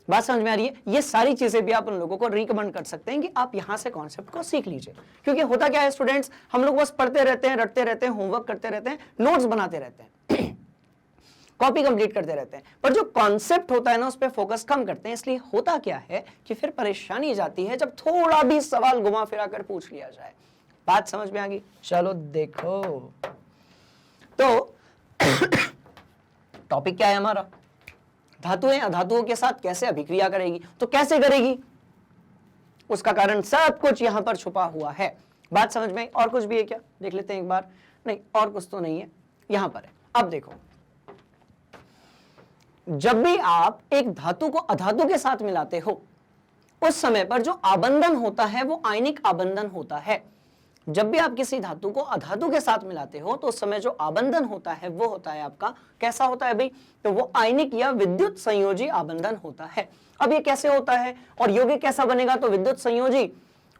बात समझ में आ रही है? ये सारी चीजें भी आप उन लोगों को रिकमेंड कर सकते हैं कि आप यहां से कॉन्सेप्ट को सीख लीजिए। क्योंकि होता क्या है स्टूडेंट्स, हम लोग बस पढ़ते रहते हैं, रटते रहते हैं, होमवर्क करते रहते हैं, नोट्स बनाते रहते हैं, कॉपी कंप्लीट करते रहते हैं, पर जो कॉन्सेप्ट होता है ना उस पर फोकस कम करते हैं। इसलिए होता क्या है कि फिर परेशानी जाती है जब थोड़ा भी सवाल घुमा फिरा कर पूछ लिया जाए। बात समझ में आ गई? चलो देखो, तो टॉपिक क्या है हमारा? धातुएं अधातुओं के साथ कैसे अभिक्रिया करेगी। तो कैसे करेगी उसका कारण सब कुछ यहां पर छुपा हुआ है। बात समझ में? और कुछ भी है क्या? देख लेते हैं एक बार। नहीं, और कुछ तो नहीं है, यहां पर है। अब देखो, जब भी आप एक धातु को अधातु के साथ मिलाते हो उस समय पर जो आबंधन होता है वो आयनिक आबंधन होता है। जब भी आप किसी धातु को अधातु के साथ मिलाते हो तो उस समय जो आबंधन होता है वो होता है आपका, कैसा होता है भाई? तो वो आयनिक या विद्युत संयोजी आबंधन होता है। अब ये कैसे होता है और यौगिक कैसा बनेगा? तो विद्युत संयोजी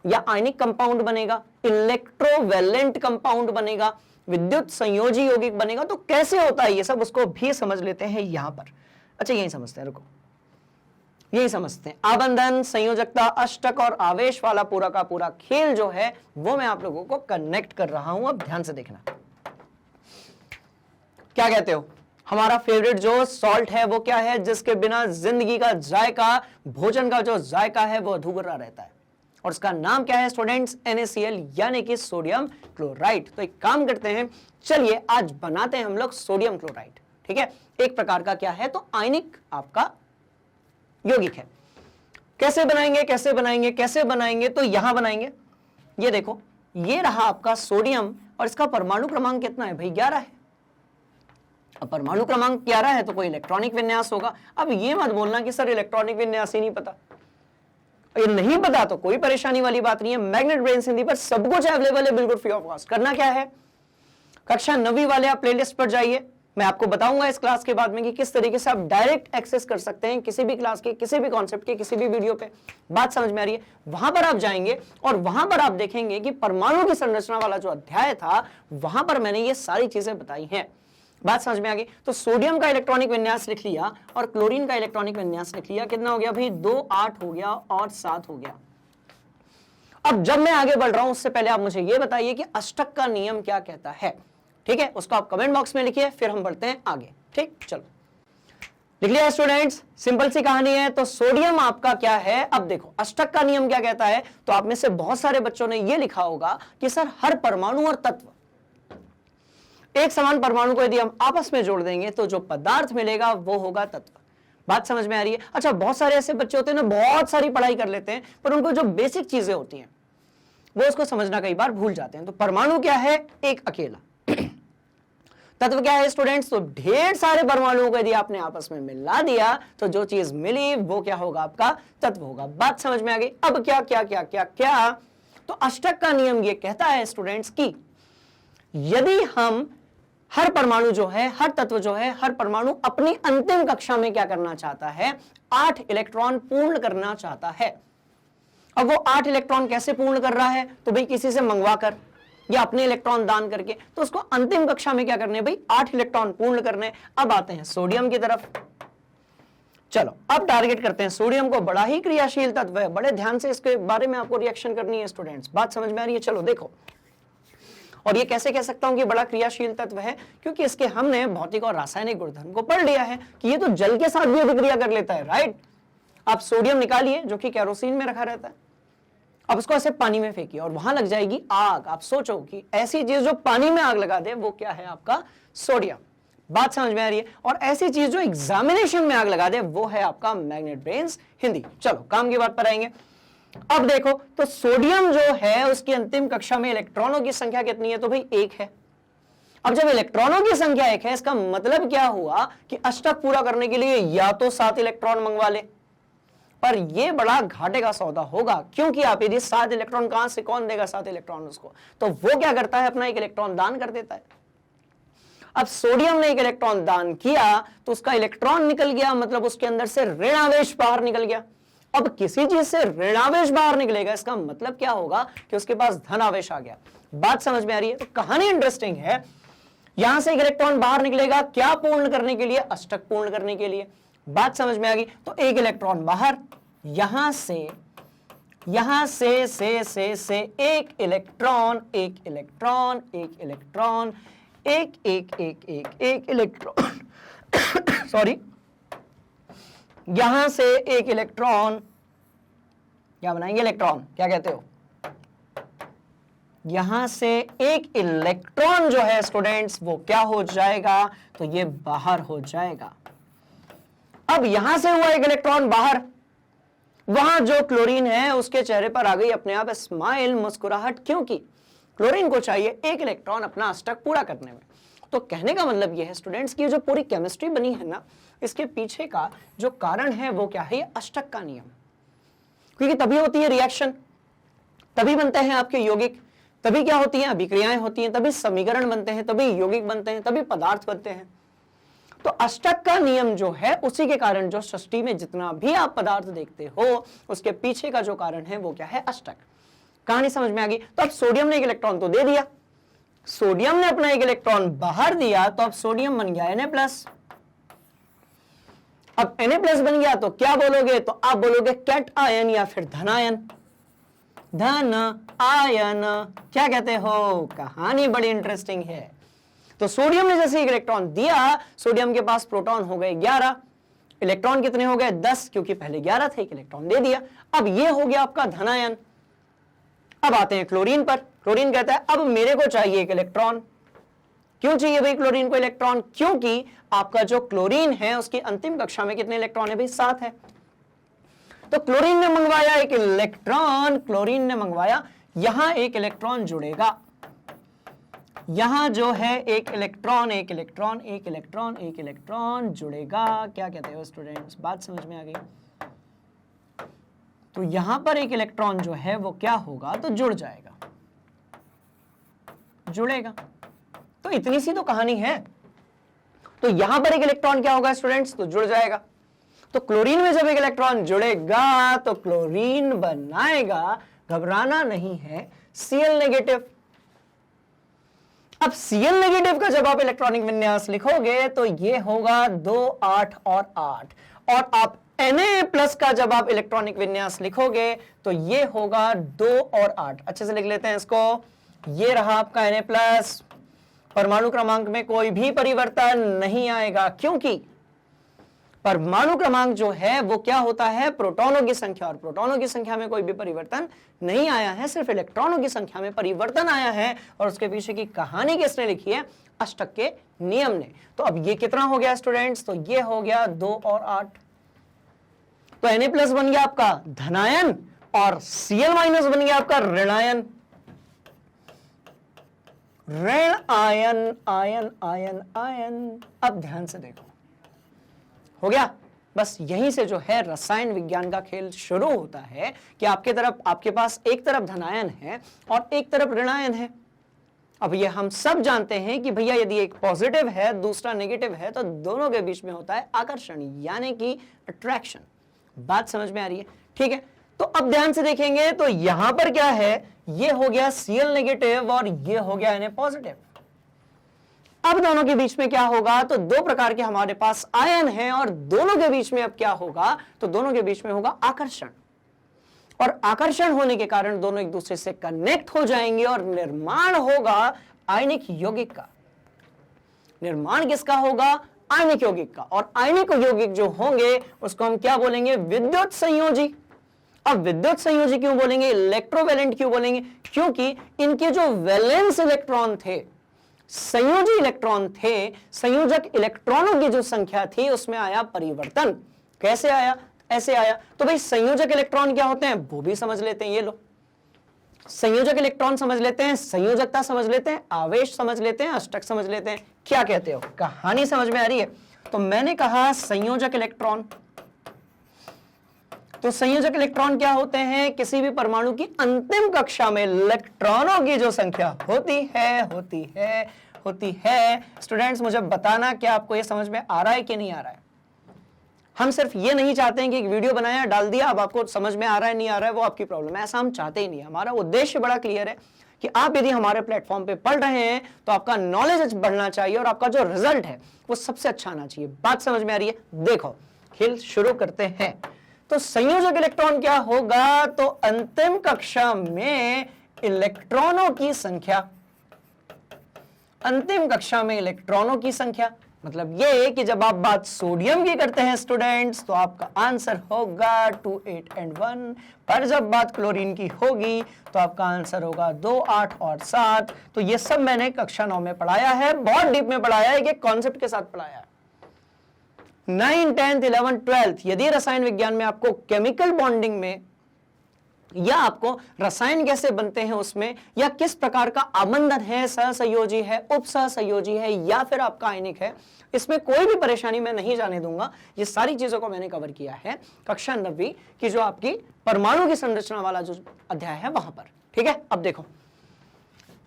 या आयनिक कंपाउंड बनेगा, इलेक्ट्रोवैलेंट कंपाउंड बनेगा, विद्युत संयोजी यौगिक बनेगा। तो कैसे होता है ये सब, उसको भी समझ लेते हैं यहां पर। अच्छा, यही समझते हैं, रुको, यही समझते हैं। आबंधन, संयोजकता, अष्टक और आवेश वाला पूरा का पूरा खेल जो है वो मैं आप लोगों को कनेक्ट कर रहा हूं। अब ध्यान से देखना, क्या कहते हो? हमारा फेवरेट जो सॉल्ट है वो क्या है जिसके बिना जिंदगी का जायका, भोजन का जो जायका है वो अधूरा रहता है, और उसका नाम क्या है स्टूडेंट्स? NaCl यानी कि सोडियम क्लोराइड। तो एक काम करते हैं, चलिए आज बनाते हैं हम लोग सोडियम क्लोराइड। ठीक है, एक प्रकार का क्या है तो आयनिक आपका यौगिक है। कैसे बनाएंगे कैसे बनाएंगे कैसे बनाएंगे? तो यहां बनाएंगे। ये देखो, ये रहा आपका सोडियम और इसका परमाणु क्रमांक कितना है भाई? 11 है। अब परमाणु क्रमांक 11 है तो कोई इलेक्ट्रॉनिक विन्यास होगा। अब ये मत बोलना कि सर इलेक्ट्रॉनिक विन्यास ही नहीं पता। ये नहीं पता तो कोई परेशानी वाली बात नहीं है, मैग्नेट ब्रेन्स हिंदी पर सब कुछ अवेलेबल है, बिल्कुल फ्री ऑफ कॉस्ट। करना क्या है, कक्षा 9वीं वाले आप प्लेलिस्ट पर जाइए, मैं आपको बताऊंगा इस क्लास के बाद में कि किस तरीके से आप डायरेक्ट एक्सेस कर सकते हैं किसी भी क्लास के, किसी भी कॉन्सेप्ट के, किसी भी वीडियो पे। बात समझ में आ रही है? वहां पर आप जाएंगे और वहां पर आप देखेंगे कि परमाणु की संरचना वाला जो अध्याय था वहां पर मैंने ये सारी चीजें बताई हैं। बात समझ में आ गई? तो सोडियम का इलेक्ट्रॉनिक विन्यास लिख लिया और क्लोरीन का इलेक्ट्रॉनिक विन्यास लिख लिया। कितना हो गया भाई? 2, 8 हो गया और 7 हो गया। अब जब मैं आगे बढ़ रहा हूं उससे पहले आप मुझे यह बताइए कि अष्टक का नियम क्या कहता है। ठीक है, उसको आप कमेंट बॉक्स में लिखिए, फिर हम बढ़ते हैं आगे। ठीक, चलो लिख लिया स्टूडेंट्स? सिंपल सी कहानी है। तो सोडियम आपका क्या है? अब देखो अष्टक का नियम क्या कहता है। तो आप में से बहुत सारे बच्चों ने यह लिखा होगा कि सर हर परमाणु और तत्व, एक समान परमाणु को यदि हम आपस में जोड़ देंगे तो जो पदार्थ मिलेगा वो होगा तत्व। बात समझ में आ रही है? अच्छा, बहुत सारे ऐसे बच्चे होते हैं ना, बहुत सारी पढ़ाई कर लेते हैं पर उनको जो बेसिक चीजें होती हैं वो उसको समझना कई बार भूल जाते हैं। तो परमाणु क्या है? एक अकेला। तत्व क्या है स्टूडेंट्स? तो ढेर सारे परमाणुओं को यदि आपने आपस में मिला दिया तो जो चीज मिली वो क्या होगा? आपका तत्व होगा। बात समझ में आ गई? अब क्या क्या क्या क्या क्या? तो अष्टक का नियम ये कहता है स्टूडेंट्स कि यदि हम हर परमाणु जो है, हर तत्व जो है, हर परमाणु अपनी अंतिम कक्षा में क्या करना चाहता है? 8 इलेक्ट्रॉन पूर्ण करना चाहता है। अब वो 8 इलेक्ट्रॉन कैसे पूर्ण कर रहा है? तो भाई किसी से मंगवा कर या अपने इलेक्ट्रॉन दान करके। तो उसको अंतिम कक्षा में क्या करने भाई? 8 इलेक्ट्रॉन पूर्ण करने। अब आते हैं सोडियम की तरफ। चलो अब टारगेट करते हैं सोडियम को। बड़ा ही क्रियाशील तत्व है, बड़े ध्यान से इसके बारे में आपको रिएक्शन करनी है स्टूडेंट्स। बात समझ में आ रही है? चलो देखो, और ये कैसे कह सकता हूं कि बड़ा क्रियाशील तत्व है, क्योंकि इसके हमने भौतिक और रासायनिक गुणधर्म को पढ़ लिया है कि ये तो जल के साथ भी अभिक्रिया कर लेता है, राइट। आप सोडियम निकालिए जो कि केरोसिन में रखा रहता है, अब उसको ऐसे पानी में फेंकिए और वहां लग जाएगी आग। आप सोचो कि ऐसी चीज जो पानी में आग लगा दे वो क्या है, आपका सोडियम। बात समझ में आ रही है। और ऐसी चीज जो एग्जामिनेशन में आग लगा दे वो है आपका मैग्नेट ब्रेन्स हिंदी। चलो काम की बात पर आएंगे। अब देखो तो सोडियम जो है उसकी अंतिम कक्षा में इलेक्ट्रॉनों की संख्या कितनी है, तो भाई 1 है। अब जब इलेक्ट्रॉनों की संख्या 1 है, इसका मतलब क्या हुआ कि अष्टक पूरा करने के लिए या तो 7 इलेक्ट्रॉन मंगवा ले, पर यह बड़ा घाटे का सौदा होगा, क्योंकि आप यदि 7 इलेक्ट्रॉन कहां से, कौन देगा 7 इलेक्ट्रॉन उसको, तो वो क्या करता है, अपना 1 इलेक्ट्रॉन दान कर देता है। अब सोडियम ने 1 इलेक्ट्रॉन दान किया तो उसका इलेक्ट्रॉन निकल गया, मतलब उसके अंदर से ऋण आवेश बाहर निकल गया। अब किसी चीज से ऋण आवेश बाहर निकलेगा, इसका मतलब क्या होगा कि उसके पास धन आवेश आ गया। बात समझ में आ रही है। तो कहानी इंटरेस्टिंग है। यहां से 1 इलेक्ट्रॉन बाहर निकलेगा, क्या पूर्ण करने के लिए, अष्टक पूर्ण करने के लिए। बात समझ में आ गई। तो 1 इलेक्ट्रॉन बाहर, यहां से 1 electron, 1 electron, 1 electron, 1 electron sorry, यहां से 1 इलेक्ट्रॉन, क्या बनाएंगे, इलेक्ट्रॉन, क्या कहते हो, यहां से 1 इलेक्ट्रॉन जो है स्टूडेंट्स वो क्या हो जाएगा, तो ये बाहर हो जाएगा। अब यहां से हुआ 1 इलेक्ट्रॉन बाहर, वहां जो क्लोरीन है उसके चेहरे पर आ गई अपने आप स्माइल, मुस्कुराहट, क्योंकि क्लोरीन को चाहिए 1 इलेक्ट्रॉन अपना अष्टक पूरा करने में। तो कहने का मतलब यह है स्टूडेंट्स की जो पूरी केमिस्ट्री बनी है ना, इसके पीछे का जो कारण है वो क्या है, ये अष्टक का नियम। क्योंकि तभी होती है रिएक्शन, तभी बनते हैं आपके यौगिक, तभी क्या होती हैं, अभिक्रियाएं होती हैं, तभी समीकरण बनते हैं, तभी यौगिक बनते हैं, तभी पदार्थ बनते हैं। तो अष्टक का नियम जो है उसी के कारण जो सृष्टि में जितना भी आप पदार्थ देखते हो उसके पीछे का जो कारण है वो क्या है, अष्टक। कहानी समझ में आ गई। तो अब सोडियम ने 1 इलेक्ट्रॉन तो दे दिया, सोडियम ने अपना 1 इलेक्ट्रॉन बाहर दिया, तो अब सोडियम बन गया Na+। अब Na+ बन गया तो क्या बोलोगे, तो आप बोलोगे कैट आयन या फिर धन आयन। धन आयन क्या कहते हो, कहानी बड़ी इंटरेस्टिंग है। तो सोडियम ने जैसे 1 इलेक्ट्रॉन दिया, सोडियम के पास प्रोटॉन हो गए 11, इलेक्ट्रॉन कितने हो गए 10, क्योंकि पहले 11 थे, 1 इलेक्ट्रॉन दे दिया। अब ये हो गया आपका धन आयन। अब आते हैं क्लोरीन पर। क्लोरीन कहता है अब मेरे को चाहिए 1 इलेक्ट्रॉन। क्यों चाहिए भाई क्लोरीन को इलेक्ट्रॉन, क्योंकि आपका जो क्लोरीन है उसकी अंतिम कक्षा में कितने इलेक्ट्रॉन है भाई, 7 है। तो क्लोरीन ने मंगवाया 1 इलेक्ट्रॉन, क्लोरीन ने मंगवाया, यहां 1 इलेक्ट्रॉन जुड़ेगा, यहां जो है 1 इलेक्ट्रॉन, 1 इलेक्ट्रॉन, 1 इलेक्ट्रॉन, 1 इलेक्ट्रॉन जुड़ेगा। क्या कहते हो स्टूडेंट्स, बात समझ में आ गई। तो यहां पर 1 इलेक्ट्रॉन जो है वो क्या होगा, तो जुड़ जाएगा, जुड़ेगा। तो इतनी सी तो कहानी है। तो यहां पर 1 इलेक्ट्रॉन क्या होगा स्टूडेंट्स, तो जुड़ जाएगा। तो क्लोरीन में जब 1 इलेक्ट्रॉन जुड़ेगा तो क्लोरीन बनाएगा, घबराना नहीं है, Cl नेगेटिव। अब Cl नेगेटिव का जब आप इलेक्ट्रॉनिक विन्यास लिखोगे तो ये होगा 2 8 और 8, और आप Na+ का जब आप इलेक्ट्रॉनिक विन्यास लिखोगे तो ये होगा 2 और 8। अच्छे से लिख लेते हैं इसको। ये रहा आपका Na+, परमाणु क्रमांक में कोई भी परिवर्तन नहीं आएगा, क्योंकि परमाणु क्रमांक जो है वो क्या होता है, प्रोटॉनों की संख्या, और प्रोटॉनों की संख्या में कोई भी परिवर्तन नहीं आया है, सिर्फ इलेक्ट्रॉनों की संख्या में परिवर्तन आया है। और उसके पीछे की कहानी किसने लिखी है, अष्टक के नियम ने। तो अब ये कितना हो गया स्टूडेंट्स, तो ये हो गया 2 और 8। तो Na+ बन गया आपका धनायन और Cl- बन गया आपका ऋणायन। ऋण आयन, आयन, आयन, आयन। अब ध्यान से देखो, हो गया। बस यहीं से जो है रसायन विज्ञान का खेल शुरू होता है कि आपके पास एक तरफ धनायन है और एक तरफ ऋणायन है। अब ये हम सब जानते हैं कि भैया यदि एक पॉजिटिव है दूसरा नेगेटिव है तो दोनों के बीच में होता है आकर्षण, यानी कि अट्रैक्शन। बात समझ में आ रही है, ठीक है। तो अब ध्यान से देखेंगे तो यहां पर क्या है, ये हो गया Cl नेगेटिव और ये हो गया Na पॉजिटिव। अब दोनों के बीच में क्या होगा, तो 2 प्रकार के हमारे पास आयन हैं और दोनों के बीच में अब क्या होगा, तो दोनों के बीच में होगा आकर्षण, और आकर्षण होने के कारण दोनों एक दूसरे से कनेक्ट हो जाएंगे और निर्माण होगा आयनिक यौगिक का। निर्माण किसका होगा? आयनिक यौगिक का। और आयनिक यौगिक जो होंगे उसको हम क्या बोलेंगे? विद्युत संयोजी। अब विद्युत संयोजी क्यों बोलेंगे? इलेक्ट्रोवैलेंट क्यों बोलेंगे? क्योंकि इनके जो वैलेंस इलेक्ट्रॉन थे, संयोजी इलेक्ट्रॉन थे, संयोजक इलेक्ट्रॉनों की जो संख्या थी उसमें आया परिवर्तन। कैसे आया? ऐसे आया। तो भाई संयोजक इलेक्ट्रॉन क्या होते हैं वो भी समझ लेते हैं। ये लो, संयोजक इलेक्ट्रॉन समझ लेते हैं, संयोजकता समझ लेते हैं, आवेश समझ लेते हैं, अष्टक समझ लेते हैं। क्या कहते हो? कहानी समझ में आ रही है? तो मैंने कहा संयोजक इलेक्ट्रॉन। तो संयोजक इलेक्ट्रॉन क्या होते हैं? किसी भी परमाणु की अंतिम कक्षा में इलेक्ट्रॉनों की जो संख्या होती है। स्टूडेंट्स मुझे बताना क्या आपको यह समझ में आ रहा है कि नहीं आ रहा है? हम सिर्फ ये नहीं चाहते हैं कि एक वीडियो बनाया डाल दिया, अब आपको समझ में आ रहा है नहीं आ रहा है वो आपकी प्रॉब्लम है, ऐसा हम चाहते ही नहीं। हमारा उद्देश्य बड़ा क्लियर है कि आप यदि हमारे प्लेटफॉर्म पे पढ़ रहे हैं तो आपका नॉलेज बढ़ना चाहिए और आपका जो रिजल्ट है वो सबसे अच्छा आना चाहिए। बात समझ में आ रही है? देखो खेल शुरू करते हैं। तो संयोजक इलेक्ट्रॉन क्या होगा? तो अंतिम कक्षा में इलेक्ट्रॉनों की संख्या, अंतिम कक्षा में इलेक्ट्रॉनों की संख्या। मतलब ये कि जब आप बात सोडियम की करते हैं स्टूडेंट्स तो आपका आंसर होगा 2 8 and 1, पर जब बात क्लोरीन की होगी तो आपका आंसर होगा 2 8 और 7। तो ये सब मैंने कक्षा 9 में पढ़ाया है, बहुत डीप में पढ़ाया है, एक कॉन्सेप्ट के साथ पढ़ाया है। 9, 10, 11, 12 यदि रसायन विज्ञान में आपको केमिकल बॉन्डिंग में या आपको रसायन कैसे बनते हैं उसमें, या किस प्रकार का आबंधन है, सहसंयोजी है, उपसहसंयोजी है, या फिर आपका आयनिक है, इसमें कोई भी परेशानी मैं नहीं जाने दूंगा। ये सारी चीजों को मैंने कवर किया है कक्षा 9वीं की जो आपकी परमाणु की संरचना वाला जो अध्याय है वहां पर। ठीक है, अब देखो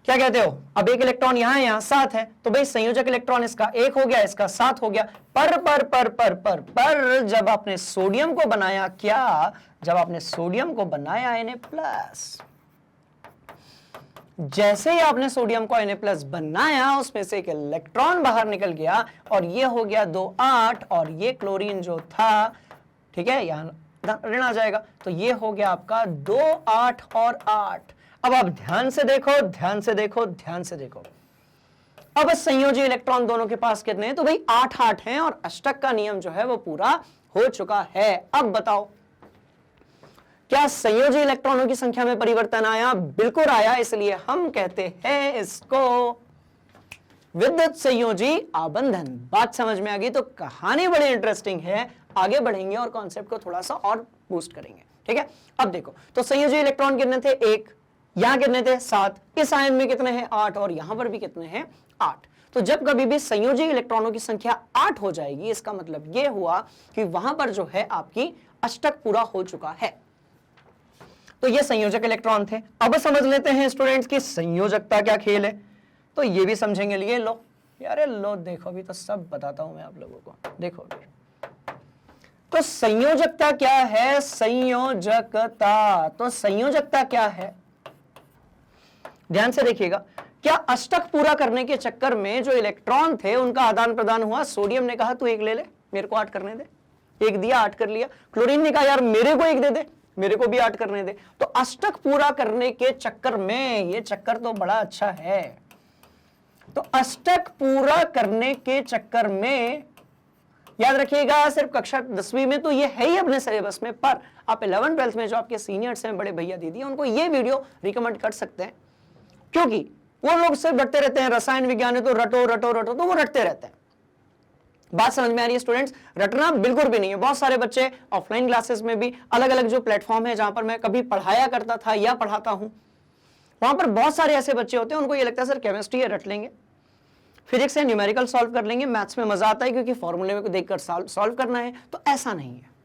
क्या कहते हो? अब एक इलेक्ट्रॉन यहां 7 है, तो भाई संयोजक इलेक्ट्रॉन इसका 1 हो गया, इसका 7 हो गया। पर जब आपने सोडियम को बनाया, क्या? जब आपने सोडियम को बनाया Na+, जैसे ही आपने सोडियम को Na+ बनाया उसमें से एक इलेक्ट्रॉन बाहर निकल गया और ये हो गया 2 8, और ये क्लोरीन जो था, ठीक है, यहां ऋण आ जाएगा, तो ये हो गया आपका 2 8 और 8। अब आप ध्यान से देखो, ध्यान से देखो, ध्यान से देखो। अब संयोजी इलेक्ट्रॉन दोनों के पास कितने हैं? तो भाई 8 8 हैं और अष्टक का नियम जो है वो पूरा हो चुका है। अब बताओ क्या संयोजी इलेक्ट्रॉनों की संख्या में परिवर्तन आया? बिल्कुल आया, इसलिए हम कहते हैं इसको विद्युत संयोजी आबंधन। बात समझ में आ गई? तो कहानी बड़ी इंटरेस्टिंग है, आगे बढ़ेंगे और कॉन्सेप्ट को थोड़ा सा और बूस्ट करेंगे। ठीक है, अब देखो तो संयोजी इलेक्ट्रॉन कितने थे? 1, यहां कितने थे? 7, इस आयन में कितने हैं? 8, और यहां पर भी कितने हैं? 8। तो जब कभी भी संयोजी इलेक्ट्रॉनों की संख्या 8 हो जाएगी, इसका मतलब यह हुआ कि वहां पर जो है आपकी अष्टक पूरा हो चुका है। तो ये संयोजक इलेक्ट्रॉन थे। अब समझ लेते हैं स्टूडेंट्स की संयोजकता क्या खेल है, तो ये भी समझेंगे। लिए लो यार, लो देखो, अभी तो सब बताता हूं मैं आप लोगों को। देखो तो संयोजकता क्या है? संयोजकता, तो संयोजकता क्या है? ध्यान से देखिएगा। क्या अष्टक पूरा करने के चक्कर में जो इलेक्ट्रॉन थे उनका आदान प्रदान हुआ? सोडियम ने कहा तू 1 ले ले, मेरे को 8 करने दे, 1 दिया, 8 कर लिया। क्लोरीन ने कहा यार मेरे को 1 दे दे, मेरे को भी 8 करने दे। तो अष्टक पूरा करने के चक्कर में, ये चक्कर तो बड़ा अच्छा है, तो अष्टक पूरा करने के चक्कर में याद रखिएगा, सिर्फ कक्षा 10वीं में तो ये है ही अपने सिलेबस में, पर आप 11 12th में जो आपके सीनियर्स हैं, बड़े भैया दीदी, उनको ये वीडियो रिकमेंड कर सकते हैं, क्योंकि वो लोग सिर्फ रटते रहते हैं रसायन विज्ञान है तो रटो रटो रटो, तो वो रटते रहते हैं। बात समझ में आ रही है स्टूडेंट्स? रटना बिल्कुल भी नहीं है। बहुत सारे बच्चे ऑफलाइन क्लासेस में भी, अलग अलग जो प्लेटफॉर्म है जहां पर मैं कभी पढ़ाया करता था या पढ़ाता हूं, वहां पर बहुत सारे ऐसे बच्चे होते हैं, उनको ये लगता है सर केमिस्ट्री है रट लेंगे, फिजिक्स है न्यूमेरिकल सॉल्व कर लेंगे, मैथ्स में मजा आता है क्योंकि फॉर्मूले को देखकर सॉल्व करना है। तो ऐसा नहीं है।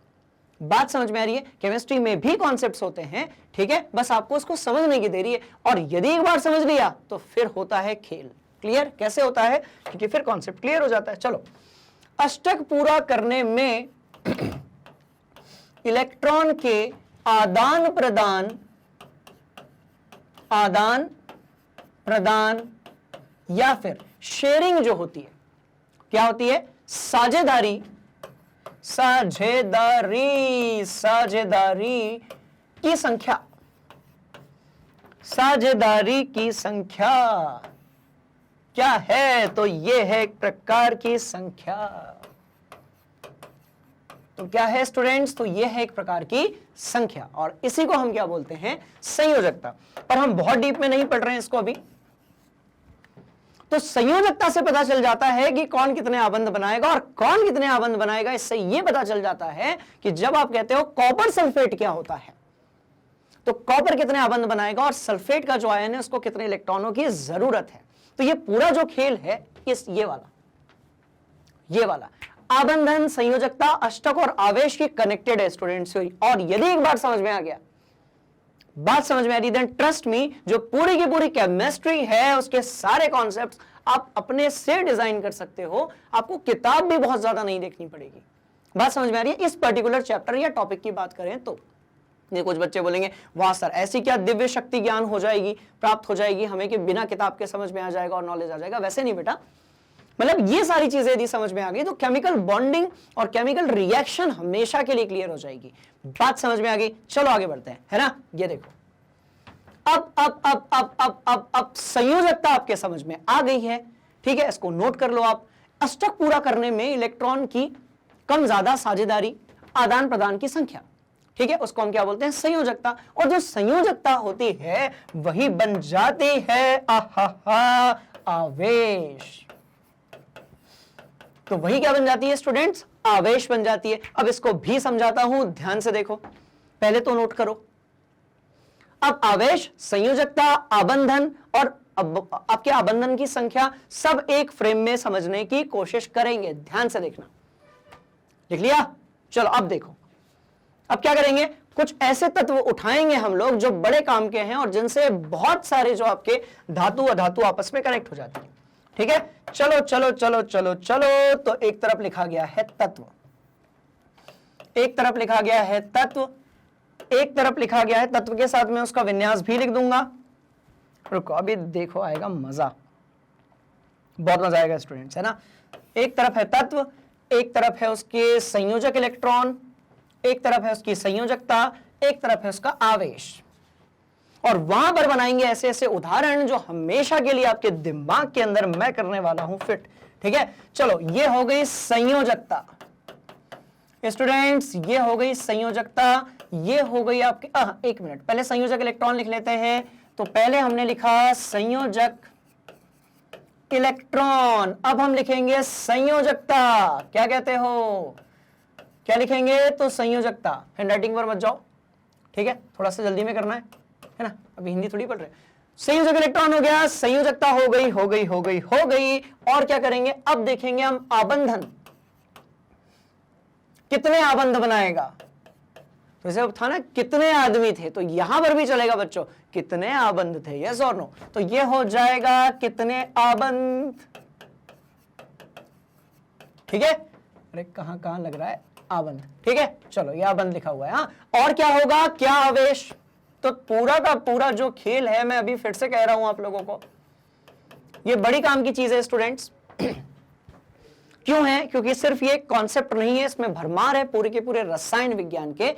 बात समझ में आ रही है? केमिस्ट्री में भी कॉन्सेप्ट्स होते हैं, ठीक है, बस आपको उसको समझने की देरी है, और यदि एक बार समझ लिया तो फिर होता है खेल। क्लियर? कैसे होता है? क्योंकि फिर कॉन्सेप्ट क्लियर हो जाता है। चलो, अष्टक पूरा करने में इलेक्ट्रॉन के आदान प्रदान या फिर शेयरिंग जो होती है, क्या होती है? साझेदारी की संख्या, साझेदारी की संख्या क्या है? तो ये है एक प्रकार की संख्या। तो क्या है स्टूडेंट्स? तो ये है एक प्रकार की संख्या और इसी को हम क्या बोलते हैं? संयोजकता। पर हम बहुत डीप में नहीं पढ़ रहे हैं इसको अभी। तो संयोजकता से पता चल जाता है कि कौन कितने आबंध बनाएगा और कौन कितने आबंध बनाएगा। इससे यह पता चल जाता है कि जब आप कहते हो कॉपर सल्फेट क्या होता है, तो कॉपर कितने आबंध बनाएगा और सल्फेट का जो आयन है उसको कितने इलेक्ट्रॉनों की जरूरत है। तो ये पूरा जो खेल है ये वाला आबंधन, संयोजकता, अष्टक और आवेश की कनेक्टेड है स्टूडेंट्स। और यदि एक बार समझ में आ गया, बात समझ में आ रही, देन ट्रस्ट मी, जो पूरी की पूरी केमिस्ट्री है उसके सारे कॉन्सेप्ट्स आप अपने से डिजाइन कर सकते हो। आपको किताब भी बहुत ज्यादा नहीं देखनी पड़ेगी। बात समझ में आ रही है? इस पर्टिकुलर चैप्टर या टॉपिक की बात करें तो ये कुछ बच्चे बोलेंगे वाह सर ऐसी क्या दिव्य शक्ति ज्ञान हो जाएगी, प्राप्त हो जाएगी हमें कि बिना किताब के समझ में आ जाएगा और नॉलेज आ जाएगा। वैसे नहीं बेटा, मतलब ये सारी चीजें यदि समझ में आ गई तो केमिकल बॉन्डिंग और केमिकल रिएक्शन हमेशा के लिए क्लियर हो जाएगी। बात समझ में आ गई? चलो आगे बढ़ते हैं, है ना। ये देखो अब संयोजकता आपके समझ में आ गई है, ठीक है। इसको नोट कर लो आप। अष्टक पूरा करने में इलेक्ट्रॉन की कम ज्यादा साझेदारी, आदान प्रदान की संख्या, ठीक है, उसको हम क्या बोलते हैं? संयोजकता। और जो संयोजकता होती है वही बन जाती है आवेश। तो वही क्या बन जाती है स्टूडेंट्स? आवेश बन जाती है। अब इसको भी समझाता हूं, ध्यान से देखो, पहले तो नोट करो। अब आवेश, संयोजकता, आबंधन और आपके आबंधन की संख्या सब एक फ्रेम में समझने की कोशिश करेंगे। ध्यान से देखना। लिख लिया? चलो अब देखो, अब क्या करेंगे? कुछ ऐसे तत्व उठाएंगे हम लोग जो बड़े काम के हैं और जिनसे बहुत सारे जो आपके धातु अधातु आपस में कनेक्ट हो जाती है, ठीक है। चलो चलो चलो चलो चलो, तो एक तरफ लिखा गया है तत्व, एक तरफ लिखा गया है तत्व, एक तरफ लिखा गया है तत्व के साथ में उसका विन्यास भी लिख दूंगा। रुको अभी देखो, आएगा मजा, बहुत मजा आएगा स्टूडेंट्स, है ना। एक तरफ है तत्व, एक तरफ है उसके संयोजक इलेक्ट्रॉन, एक तरफ है उसकी संयोजकता, एक तरफ है उसका आवेश। और वहां पर बनाएंगे ऐसे ऐसे उदाहरण जो हमेशा के लिए आपके दिमाग के अंदर मैं करने वाला हूं फिट, ठीक है। चलो ये हो गई संयोजकता स्टूडेंट्स, ये हो गई संयोजकता, ये हो गई आपकी एक मिनट, पहले संयोजक इलेक्ट्रॉन लिख लेते हैं। तो पहले हमने लिखा संयोजक इलेक्ट्रॉन, अब हम लिखेंगे संयोजकता। क्या कहते हो? क्या लिखेंगे? तो संयोजकता। हैंडराइटिंग पर मत जाओ, ठीक है, थोड़ा सा जल्दी में करना है ना, अभी हिंदी थोड़ी पढ़ रहे। संयोजक इलेक्ट्रॉन हो गया, संयोजकता हो गई हो गई हो गई हो गई। और क्या करेंगे? अब देखेंगे हम आबंधन, कितने आबंध बनाएगा। तो जैसे था ना कितने आदमी थे, तो यहां पर भी चलेगा बच्चों, कितने आबंध थे, यस और नो। तो ये हो जाएगा कितने आबंध, ठीक है। अरे कहां कहां लग रहा है आबंध, ठीक है। चलो ये आबंध लिखा हुआ है। हाँ, और क्या होगा? क्या आवेश। तो पूरा का पूरा जो खेल है, मैं अभी फिर से कह रहा हूं आप लोगों को, ये बड़ी काम की चीज है स्टूडेंट्स। क्यों है? क्योंकि सिर्फ ये कॉन्सेप्ट नहीं है, इसमें भरमार है पूरे के पूरे रसायन विज्ञान के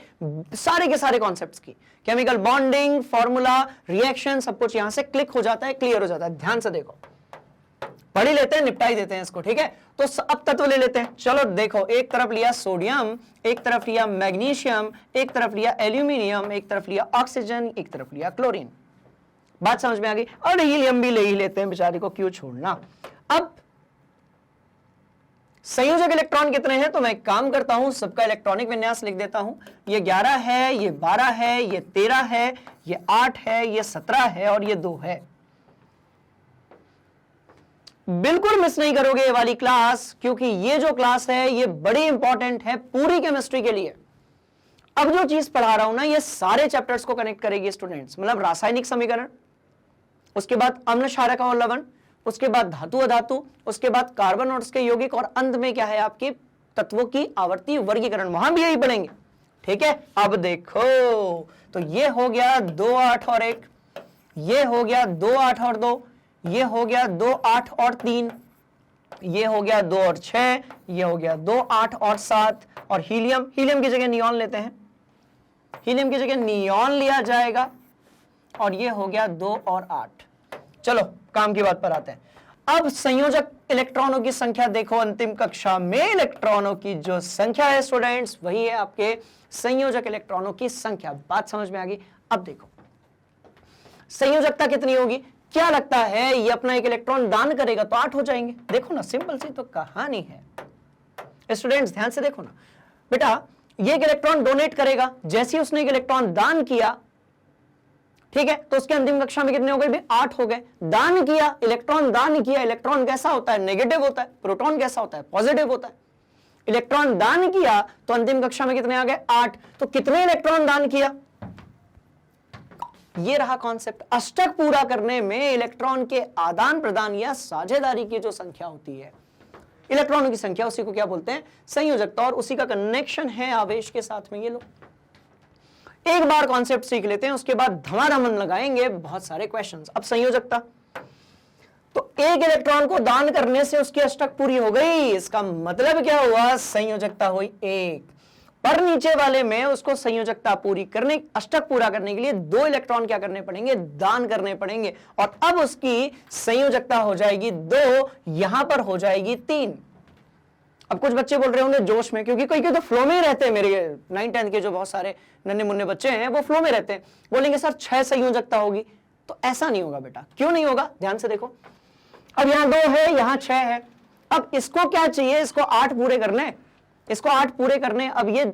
सारे कॉन्सेप्ट्स की। केमिकल बॉन्डिंग, फॉर्मूला, रिएक्शन, सब कुछ यहां से क्लिक हो जाता है, क्लियर हो जाता है। ध्यान से देखो, पढ़ ही लेते हैं, निपटा ही देते हैं इसको, ठीक है। तो अब तत्व ले लेते हैं। चलो देखो, एक तरफ लिया सोडियम, एक तरफ लिया मैग्नीशियम, एक तरफ लिया एल्यूमिनियम, एक तरफ लिया ऑक्सीजन, एक तरफ लिया क्लोरीन। बात समझ में आ गई? और हीलियम भी ले ही लेते हैं, बेचारी को क्यों छोड़ना। अब संयोजक इलेक्ट्रॉन कितने हैं? तो मैं एक काम करता हूं, सबका इलेक्ट्रॉनिक विन्यास लिख देता हूं। ये 11 है, ये 12 है, ये 13 है, ये 8 है, ये 17 है और ये 2 है। बिल्कुल मिस नहीं करोगे ये वाली क्लास, क्योंकि ये जो क्लास है ये बड़ी इंपॉर्टेंट है पूरी केमिस्ट्री के लिए। अब जो चीज पढ़ा रहा हूं ना, ये सारे चैप्टर्स को कनेक्ट करेगी स्टूडेंट्स। मतलब रासायनिक समीकरण, उसके बाद अम्ल क्षारक और लवण, उसके बाद धातु अधातु, उसके बाद कार्बन और उसके यौगिक, और अंत में क्या है आपके तत्वों की आवर्ती वर्गीकरण, वहां भी यही पढ़ेंगे, ठीक है। अब देखो, तो ये हो गया 2 8 और 1, ये हो गया 2 8 और 2, ये हो गया 2 8 और 3, ये हो गया 2 और 6, ये हो गया 2 8 और 7। और हीलियम, हीलियम की जगह नियॉन लेते हैं, हीलियम की जगह नियॉन लिया जाएगा, और ये हो गया 2 और 8। चलो काम की बात पर आते हैं। अब संयोजक इलेक्ट्रॉनों की संख्या देखो, अंतिम कक्षा में इलेक्ट्रॉनों की जो संख्या है स्टूडेंट्स वही है आपके संयोजक इलेक्ट्रॉनों की संख्या। बात समझ में आ गई? अब देखो संयोजकता कितनी होगी, क्या लगता है ये अपना एक इलेक्ट्रॉन दान करेगा तो 8 हो जाएंगे। देखो ना, सिंपल सी तो कहानी है स्टूडेंट्स, ध्यान से देखो ना बेटा, ये एक इलेक्ट्रॉन डोनेट करेगा, जैसे ही उसने एक इलेक्ट्रॉन दान किया, ठीक है, तो उसके अंतिम कक्षा में कितने हो गए? 8 हो गए। दान किया, इलेक्ट्रॉन दान किया, इलेक्ट्रॉन कैसा होता है? नेगेटिव होता है। प्रोटॉन कैसा होता है? पॉजिटिव होता है। इलेक्ट्रॉन दान किया तो अंतिम कक्षा में कितने आ गए? 8। तो कितने इलेक्ट्रॉन दान किया? ये रहा कॉन्सेप्ट। अष्टक पूरा करने में इलेक्ट्रॉन के आदान प्रदान या साझेदारी की जो संख्या होती है, इलेक्ट्रॉनों की संख्या, उसी को क्या बोलते हैं? संयोजकता। और उसी का कनेक्शन है आवेश के साथ में। ये लो एक बार कॉन्सेप्ट सीख लेते हैं, उसके बाद धमाधम लगाएंगे बहुत सारे क्वेश्चंस। अब संयोजकता, तो एक इलेक्ट्रॉन को दान करने से उसकी अष्टक पूरी हो गई, इसका मतलब क्या हुआ? संयोजकता हुई 1। पर नीचे वाले में उसको संयोजकता पूरी करने, अष्टक पूरा करने के लिए 2 इलेक्ट्रॉन क्या करने पड़ेंगे? दान करने पड़ेंगे। और अब उसकी संयोजकता हो जाएगी 2, यहां पर हो जाएगी 3। अब कुछ बच्चे बोल रहे होंगे जोश में, क्योंकि कोई तो फ्लो में ही रहते हैं, मेरे 9-10 के जो बहुत सारे नन्हे मुन्ने बच्चे हैं वो फ्लो में रहते हैं, बोलेंगे सर 6 संयोजकता होगी। तो ऐसा नहीं होगा बेटा। क्यों नहीं होगा? ध्यान से देखो, अब यहां 2 है, यहां 6 है। अब इसको क्या चाहिए? इसको 8 पूरे करने, इसको 8 पूरे करने। अब ये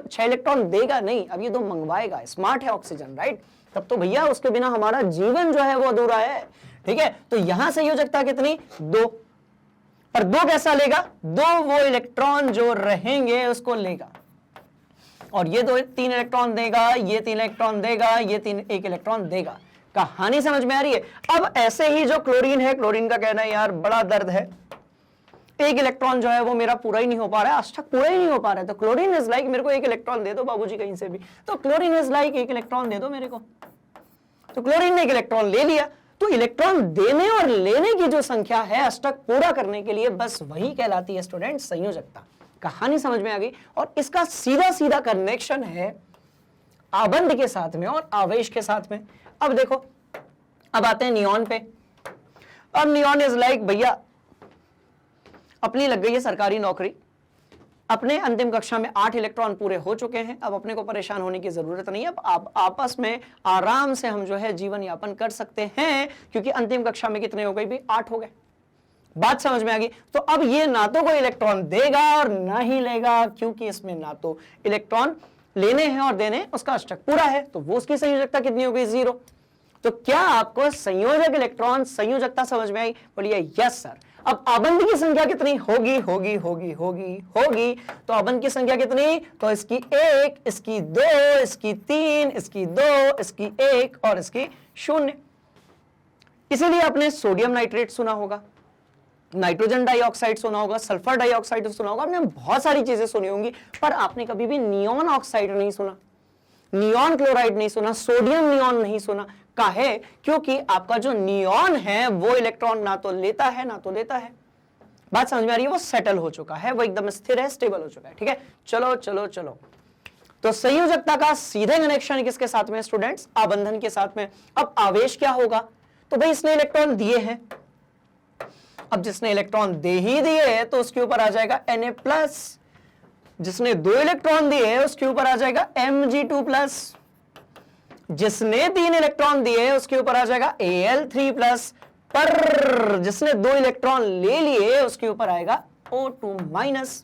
6 इलेक्ट्रॉन देगा नहीं, अब ये 2 मंगवाएगा। स्मार्ट है ऑक्सीजन, राइट? तब तो भैया उसके बिना हमारा जीवन जो है वो अधूरा है, ठीक है? तो यहां संयोजकता कितनी? 2। पर 2 कैसा लेगा? 2 वो इलेक्ट्रॉन जो रहेंगे उसको लेगा, और ये 3 इलेक्ट्रॉन देगा, ये 3 इलेक्ट्रॉन देगा, ये 1 इलेक्ट्रॉन देगा। कहानी समझ में आ रही है? अब ऐसे ही जो क्लोरीन है, क्लोरीन का कहना है यार बड़ा दर्द है, एक इलेक्ट्रॉन जो है वो मेरा पूरा ही नहीं हो पा रहा है, अष्टक पूरा ही नहीं हो पा रहा है। तो क्लोरीन इज लाइक, मेरे को 1 इलेक्ट्रॉन दे दो बाबूजी कहीं से भी। तो क्लोरीन इज लाइक 1 इलेक्ट्रॉन दे दो मेरे को। तो क्लोरीन ने 1 इलेक्ट्रॉन ले लिया। तो इलेक्ट्रॉन देने और लेने की जो संख्या है अष्टक पूरा करने के लिए, बस वही कहलाती है स्टूडेंट संयोजकता। कहानी समझ में आ गई? और इसका सीधा सीधा कनेक्शन है आबंध के साथ में और आवेश के साथ में। अब देखो, अब आते हैं नियॉन पे। अब नियॉन इज लाइक भैया अपनी लग गई है सरकारी नौकरी, अपने अंतिम कक्षा में 8 इलेक्ट्रॉन पूरे हो चुके हैं। अब अपने को परेशान होने की जरूरत नहीं है, अब आप आपस में आराम से हम जो है जीवन यापन कर सकते हैं, क्योंकि अंतिम कक्षा में कितने हो गए भी? 8 हो गए। बात समझ में आ गई? तो अब ये ना तो कोई इलेक्ट्रॉन देगा और ना ही लेगा, क्योंकि इसमें ना तो इलेक्ट्रॉन लेने हैं और देने, उसका अष्टक पूरा है। तो वो उसकी संयोजकता कितनी हो गई? 0। तो क्या आपको संयोजक इलेक्ट्रॉन संयोजकता समझ में आई? बोलिए यस सर। अब आबंध की संख्या कितनी होगी? होगी होगी होगी होगी। तो आबंध की संख्या कितनी? तो इसकी 1, इसकी 2, इसकी 3, इसकी 2, इसकी 1 और इसकी 0। इसीलिए आपने सोडियम नाइट्रेट सुना होगा, नाइट्रोजन डाइऑक्साइड सुना होगा, सल्फर डाइऑक्साइड सुना होगा, आपने बहुत सारी चीजें सुनी होंगी, पर आपने कभी भी नियॉन ऑक्साइड नहीं सुना, नियॉन क्लोराइड नहीं सुना, सोडियम नियॉन नहीं सुना। काहे? क्योंकि आपका जो नियॉन है वो इलेक्ट्रॉन ना तो लेता है ना तो देता है। बात समझ में आ रही है? वो सेटल हो चुका है, वो एकदम स्थिर है, स्टेबल हो चुका है, ठीक है? चलो चलो चलो, तो संयोजकता का सीधे कनेक्शन किसके साथ में स्टूडेंट्स? आबंधन के साथ में। अब आवेश क्या होगा? तो भाई इसने इलेक्ट्रॉन दिए हैं, अब जिसने इलेक्ट्रॉन दे ही दिए तो उसके ऊपर आ जाएगा Na+, जिसने 2 इलेक्ट्रॉन दिए उसके ऊपर आ जाएगा Mg2+, जिसने 3 इलेक्ट्रॉन दिए उसके ऊपर आ जाएगा Al3+, पर जिसने 2 इलेक्ट्रॉन ले लिए उसके ऊपर आएगा O2-।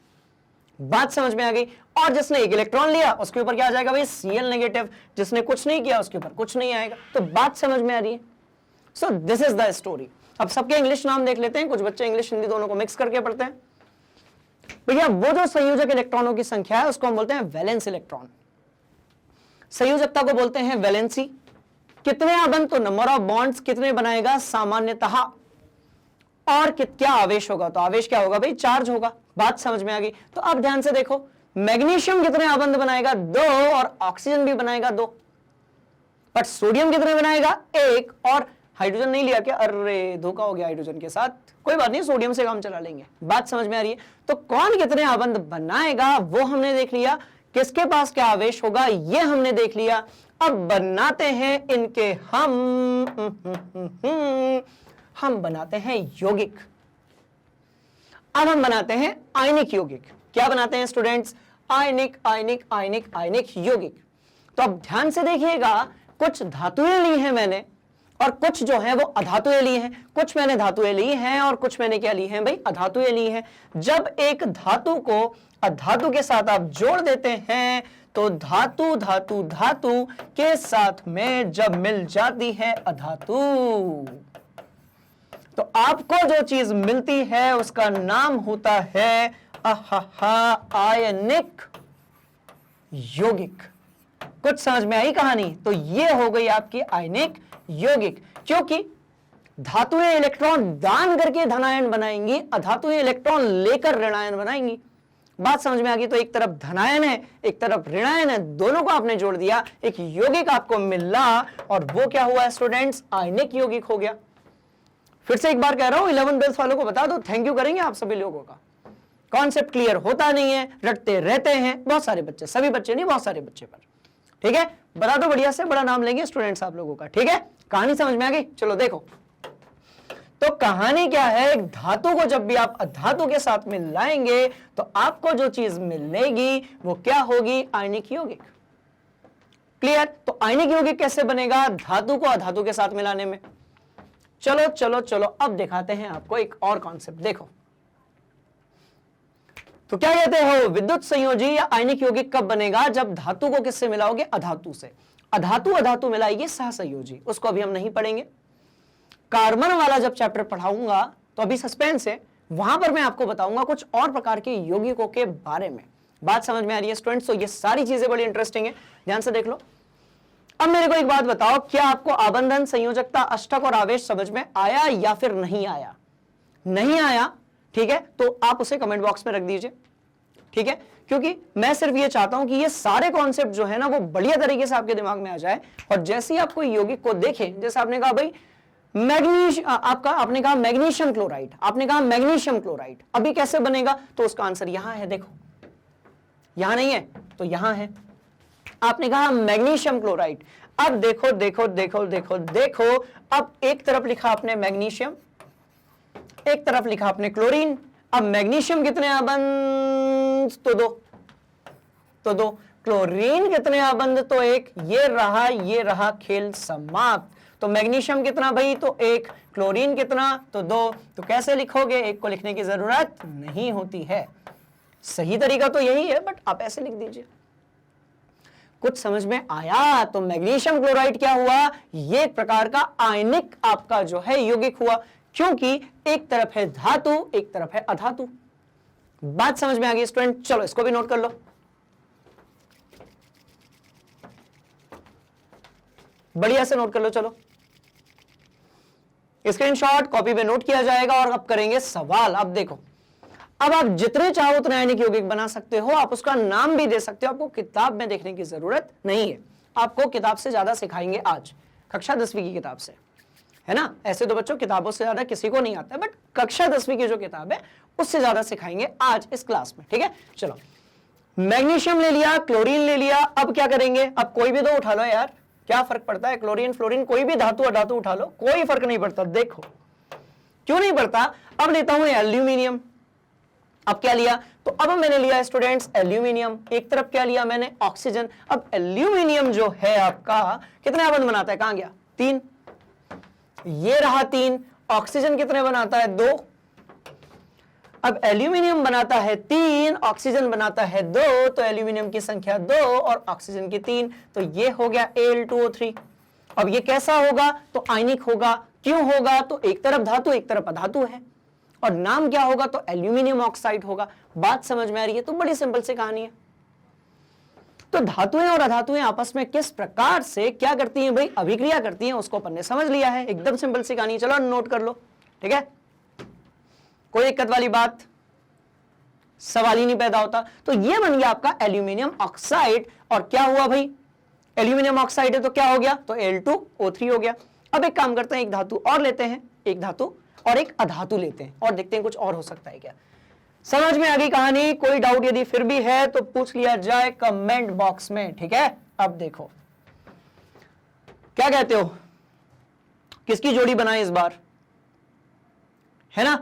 बात समझ में आ गई? और जिसने 1 इलेक्ट्रॉन लिया उसके ऊपर क्या आ जाएगा भाई? Cl-, जिसने कुछ नहीं किया उसके ऊपर कुछ नहीं आएगा। तो बात समझ में आ रही है? So this is the story. अब सबके इंग्लिश नाम देख लेते हैं, कुछ बच्चे इंग्लिश हिंदी दोनों को मिक्स करके पढ़ते हैं। भैया वो जो संयोजक इलेक्ट्रॉनों की संख्या है उसको हम बोलते हैं वैलेंस इलेक्ट्रॉन। संयोजकता को बोलते हैं वैलेंसी। कितने आबंध? तो नंबर ऑफ बॉन्ड्स कितने बनाएगा सामान्यतः, और क्या आवेश होगा? तो आवेश क्या होगा भाई? चार्ज होगा। बात समझ में आ गई? तो अब ध्यान से देखो, मैग्नीशियम कितने आबंध बनाएगा? 2, और ऑक्सीजन भी बनाएगा 2, बट सोडियम कितने बनाएगा? 1, और हाइड्रोजन नहीं लिया क्या? अरे धोखा हो गया हाइड्रोजन के साथ, कोई बात नहीं, सोडियम से काम चला लेंगे। बात समझ में आ रही है? तो कौन कितने आबंध बनाएगा वो हमने देख लिया, किसके पास क्या आवेश होगा ये हमने देख लिया। अब बनाते हैं इनके हम हम बनाते हैं यौगिक। अब हम बनाते हैं आयनिक यौगिक। क्या बनाते हैं स्टूडेंट्स? आयनिक आयनिक आयनिक आयनिक यौगिक। तो अब ध्यान से देखिएगा, कुछ धातुएं ली हैं मैंने और कुछ जो है वो अधातुएं ली हैं। कुछ मैंने धातुएं ली हैं और कुछ मैंने क्या ली हैं भाई? अधातुएं ली हैं। जब एक धातु को अधातु के साथ आप जोड़ देते हैं तो धातु धातु धातु के साथ में जब मिल जाती है अधातु, तो आपको जो चीज मिलती है उसका नाम होता है आयनिक यौगिक। कुछ समझ में आई कहानी? तो ये हो गई आपकी आयनिक यौगिक, क्योंकि धातुएं इलेक्ट्रॉन दान करके धनायन बनाएंगी, अधातुएं इलेक्ट्रॉन लेकर ऋणायन बनाएंगी। बात समझ में आ गई? तो एक तरफ धनायन है, एक तरफ ऋणायन है, दोनों को आपने जोड़ दिया, एक यौगिक आपको मिला और वो क्या हुआ स्टूडेंट्स? आयनिक यौगिक हो गया। फिर से एक बार कह रहा हूं, 11 12 वालों को बता दो, थैंक यू करेंगे आप सभी लोगों का। कॉन्सेप्ट क्लियर होता नहीं है, रटते रहते हैं बहुत सारे बच्चे, सभी बच्चे नहीं, बहुत सारे बच्चे पर। ठीक है, बता दो, बढ़िया से बड़ा नाम लेंगे स्टूडेंट्स आप लोगों का। ठीक है, कहानी समझ में आ गई? चलो देखो, तो कहानी क्या है? एक धातु को जब भी आप अधातु के साथ में लाएंगे तो आपको जो चीज मिलेगी वो क्या होगी? आयनिक यौगिक। क्लियर? तो आयनिक यौगिक कैसे बनेगा? धातु को अधातु के साथ मिलाने में। चलो चलो चलो, अब दिखाते हैं आपको एक और कॉन्सेप्ट। देखो, तो क्या कहते हो? विद्युत संयोजी या आयनिक यौगिक कब बनेगा? जब धातु को किससे मिलाओगे? अधातु से। अधातु अधातु मिलाएगी सहसंयोजी, उसको अभी हम नहीं पढ़ेंगे। कार्बन वाला जब चैप्टर पढ़ाऊंगा तो अभी सस्पेंस है, वहां पर मैं आपको बताऊंगा कुछ और प्रकार के यौगिकों के बारे में। बात समझ में आ रही है स्टूडेंट्स? तो ये सारी चीजें बड़ी इंटरेस्टिंग है, ध्यान से देख लो। अब मेरे को एक बात बताओ, क्या आपको आबंधन, संयोजकता, अष्टक और आवेश समझ में आया या फिर नहीं आया? नहीं आया, ठीक है, तो आप उसे कमेंट बॉक्स में रख दीजिए। ठीक है, क्योंकि मैं सिर्फ ये चाहता हूं कि ये सारे कॉन्सेप्ट जो है ना वो बढ़िया तरीके से आपके दिमाग में आ जाए। और जैसे ही आप कोई यौगिक को देखें, जैसे आपने कहा भाई आपने कहा मैग्नीशियम क्लोराइड, आपने कहा मैग्नीशियम क्लोराइड, अभी कैसे बनेगा? तो उसका आंसर यहां है, देखो, यहां नहीं है तो यहां है। आपने कहा मैग्नीशियम क्लोराइड, अब देखो देखो देखो देखो देखो, अब एक तरफ लिखा आपने मैग्नीशियम, एक तरफ लिखा आपने क्लोरीन। अब मैग्नीशियम कितने आबंध? तो दो। क्लोरीन कितने आबंध? तो एक। ये रहा खेल समाप्त। तो मैग्नीशियम कितना भाई? तो एक। क्लोरीन कितना? तो दो। तो कैसे लिखोगे? एक को लिखने की जरूरत नहीं होती है। सही तरीका तो यही है, बट आप ऐसे लिख दीजिए। कुछ समझ में आया? तो मैग्नीशियम क्लोराइड क्या हुआ? ये एक प्रकार का आयनिक आपका जो है यौगिक हुआ, क्योंकि एक तरफ है धातु, एक तरफ है अधातु। बात समझ में आ गई स्टूडेंट? चलो इसको भी नोट कर लो। बढ़िया से नोट कर लो। चलो स्क्रीनशॉट कॉपी में नोट किया जाएगा और अब करेंगे सवाल। अब देखो, अब आप जितने चाहो उतने आयनिक यौगिक बना सकते हो, आप उसका नाम भी दे सकते हो, आपको किताब में देखने की जरूरत नहीं है। आपको किताब से ज्यादा सिखाएंगे आज, कक्षा 10वीं की किताब से, है ना। ऐसे तो बच्चों किताबों से ज्यादा किसी को नहीं आता है, बट कक्षा 10वीं की जो किताब है उससे ज्यादा सिखाएंगे आज इस क्लास में। ठीक है, चलो मैग्नीशियम ले लिया, क्लोरीन ले लिया, अब क्या करेंगे? अब कोई भी दो उठा लो यार, क्या फर्क पड़ता है? क्लोरीन फ्लोरीन, कोई भी धातु अधातु उठा लो, कोई फर्क नहीं पड़ता। देखो क्यों नहीं पड़ता? अब लेता हूं एल्यूमिनियम। अब क्या लिया? तो अब मैंने लिया स्टूडेंट्स एल्यूमिनियम, एक तरफ क्या लिया मैंने? ऑक्सीजन। अब एल्यूमिनियम जो है आपका कितने आबंध बनाता है? कहां गया? 3। ये रहा 3। ऑक्सीजन कितने बनाता है? 2। अब एल्यूमिनियम बनाता है 3, ऑक्सीजन बनाता है 2, तो एल्यूमिनियम की संख्या 2 और ऑक्सीजन की 3, तो ये हो गया Al2O3। अब ये कैसा होगा? तो आयनिक होगा। क्यों होगा? तो एक तरफ धातु एक तरफ अधातु है, और नाम क्या होगा? तो एल्यूमिनियम ऑक्साइड होगा। बात समझ में आ रही है? तो बड़ी सिंपल सी कहानी है। तो धातुएं और अधातुएं आपस में किस प्रकार से क्या करती हैं भाई? अभिक्रिया करती हैं, उसको अपन ने समझ लिया है। एकदम सिंपल सी कहानी, चलो नोट कर लो। ठीक है, कोई दिक्कत वाली बात, सवाल ही नहीं पैदा होता। तो ये बन गया आपका एल्यूमिनियम ऑक्साइड। और क्या हुआ भाई? एल्यूमिनियम ऑक्साइड है तो क्या हो गया? तो Al2O3 हो गया। अब एक काम करते हैं, एक धातु और लेते हैं, एक धातु और एक अधातु लेते हैं और देखते हैं कुछ और हो सकता है क्या। समझ में आ गई कहानी? कोई डाउट यदि फिर भी है तो पूछ लिया जाए कमेंट बॉक्स में। ठीक है, अब देखो क्या कहते हो, किसकी जोड़ी बनाए इस बार? है ना,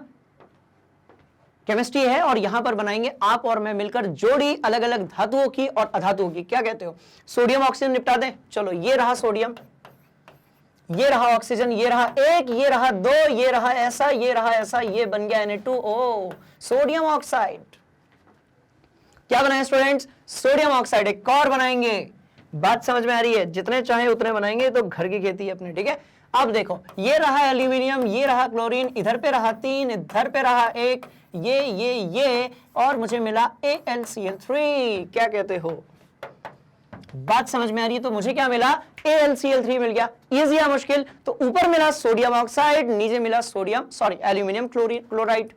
केमिस्ट्री है, और यहां पर बनाएंगे आप और मैं मिलकर जोड़ी अलग अलग धातुओं की और अधातुओं की। क्या कहते हो, सोडियम ऑक्सीजन निपटा दें। चलो ये रहा सोडियम, ये रहा ऑक्सीजन, ये रहा एक, ये रहा दो, ये रहा ऐसा, ये रहा ऐसा, ये बन गया Na2O, सोडियम ऑक्साइड। क्या बनाए स्टूडेंट्स, सोडियम ऑक्साइड। एक और बनाएंगे, बात समझ में आ रही है, जितने चाहे उतने बनाएंगे, तो घर की खेती है अपने, ठीक है। अब देखो ये रहा एल्यूमिनियम, ये रहा क्लोरीन, इधर पे रहा 3, इधर पे रहा 1, ये और मुझे मिला AlCl3। क्या कहते हो, बात समझ में आ रही है। तो मुझे क्या मिला, AlCl3 मिल गया। इजी या मुश्किल, तो ऊपर मिला सोडियम ऑक्साइड, नीचे मिला एल्यूमिनियम क्लोराइड।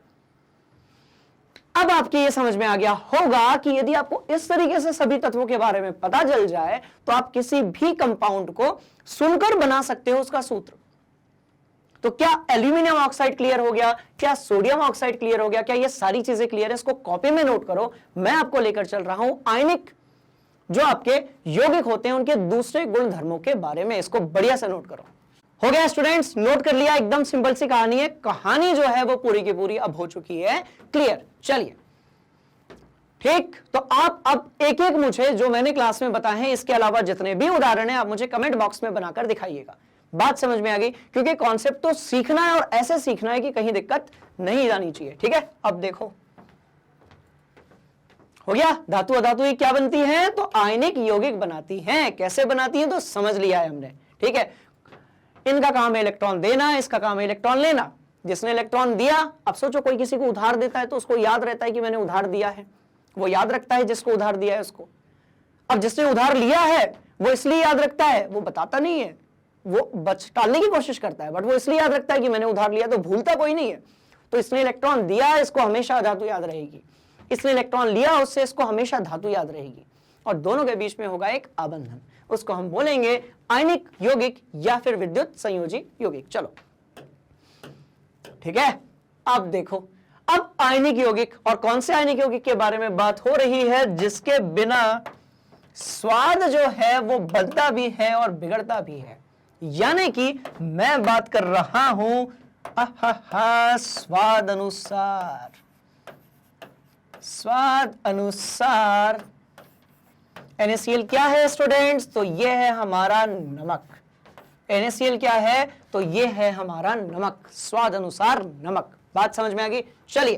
अब आपके ये समझ में आ गया होगा कि यदि आपको इस तरीके से सभी तत्वों के बारे में पता चल जाए तो आप किसी भी कंपाउंड को सुनकर बना सकते हो उसका सूत्र। तो क्या एल्यूमिनियम ऑक्साइड क्लियर हो गया, क्या सोडियम ऑक्साइड क्लियर हो गया, क्या ये सारी चीजें क्लियर है? इसको कॉपी में नोट करो। मैं आपको लेकर चल रहा हूं आयनिक जो आपके यौगिक होते हैं उनके दूसरे गुण धर्मों के बारे में। इसको बढ़िया से नोट करो। हो गया स्टूडेंट्स, नोट कर लिया? एकदम सिंपल सी कहानी है। कहानी जो है वो पूरी की पूरी अब हो चुकी है क्लियर। चलिए ठीक, तो आप अब एक एक मुझे जो मैंने क्लास में बताए हैं इसके अलावा जितने भी उदाहरण हैं आप मुझे कमेंट बॉक्स में बनाकर दिखाइएगा। बात समझ में आ गई? क्योंकि कॉन्सेप्ट तो सीखना है और ऐसे सीखना है कि कहीं दिक्कत नहीं जानी चाहिए, ठीक है। अब देखो हो गया, धातु अधातु क्या बनती हैं, तो आयनिक यौगिक बनाती हैं। कैसे बनाती हैं तो समझ लिया है हमने, ठीक है। इनका काम है इलेक्ट्रॉन देना, इसका काम है इलेक्ट्रॉन लेना। जिसने इलेक्ट्रॉन दिया, अब सोचो कोई किसी को उधार देता है तो उसको याद रहता है कि मैंने उधार दिया है, वो याद रखता है जिसको उधार दिया है उसको। अब जिसने उधार लिया है वो इसलिए याद रखता है, वो बताता नहीं है, वो बच टालने की कोशिश करता है, बट वो इसलिए याद रखता है कि मैंने उधार लिया, तो भूलता कोई नहीं है। तो इसने इलेक्ट्रॉन दिया, इसको हमेशा धातु याद रहेगी। इसने इलेक्ट्रॉन लिया, उससे इसको हमेशा धातु याद रहेगी, और दोनों के बीच में होगा एक आबंधन। उसको हम बोलेंगे आयनिक यौगिक या फिर विद्युत संयोजी यौगिक। चलो ठीक है। अब देखो, अब आयनिक यौगिक, और कौन से आयनिक यौगिक के बारे में बात हो रही है, जिसके बिना स्वाद जो है वो बनता भी है और बिगड़ता भी है। यानी कि मैं बात कर रहा हूं स्वाद अनुसार। स्वाद अनुसार NaCl क्या है स्टूडेंट्स, तो ये है हमारा नमक। NaCl क्या है, तो ये है हमारा नमक, स्वाद अनुसार नमक। बात समझ में आ गई? चलिए,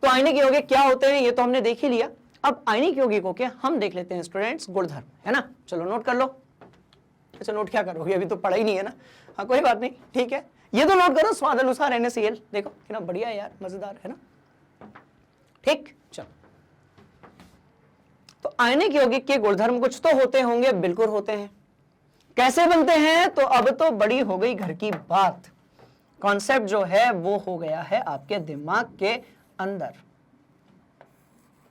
तो आयनिक यौगिक क्या होते हैं ये तो हमने देख ही लिया। अब आयनिक यौगिकों के हम देख लेते हैं स्टूडेंट्स गुणधर्म, है ना। चलो नोट कर लो। अच्छा नोट क्या करोगे, अभी तो पढ़ा ही नहीं है ना। हाँ कोई बात नहीं, ठीक है, ये तो नोट करो। स्वाद अनुसार NaCl, देखो कितना बढ़िया है यार, मजेदार है ना। ठीक, चलो, तो आयनिक यौगिक के गुणधर्म कुछ तो होते होंगे, बिल्कुल होते हैं। कैसे बनते हैं, तो अब तो बड़ी हो गई घर की बात। कॉन्सेप्ट जो है वो हो गया है आपके दिमाग के अंदर।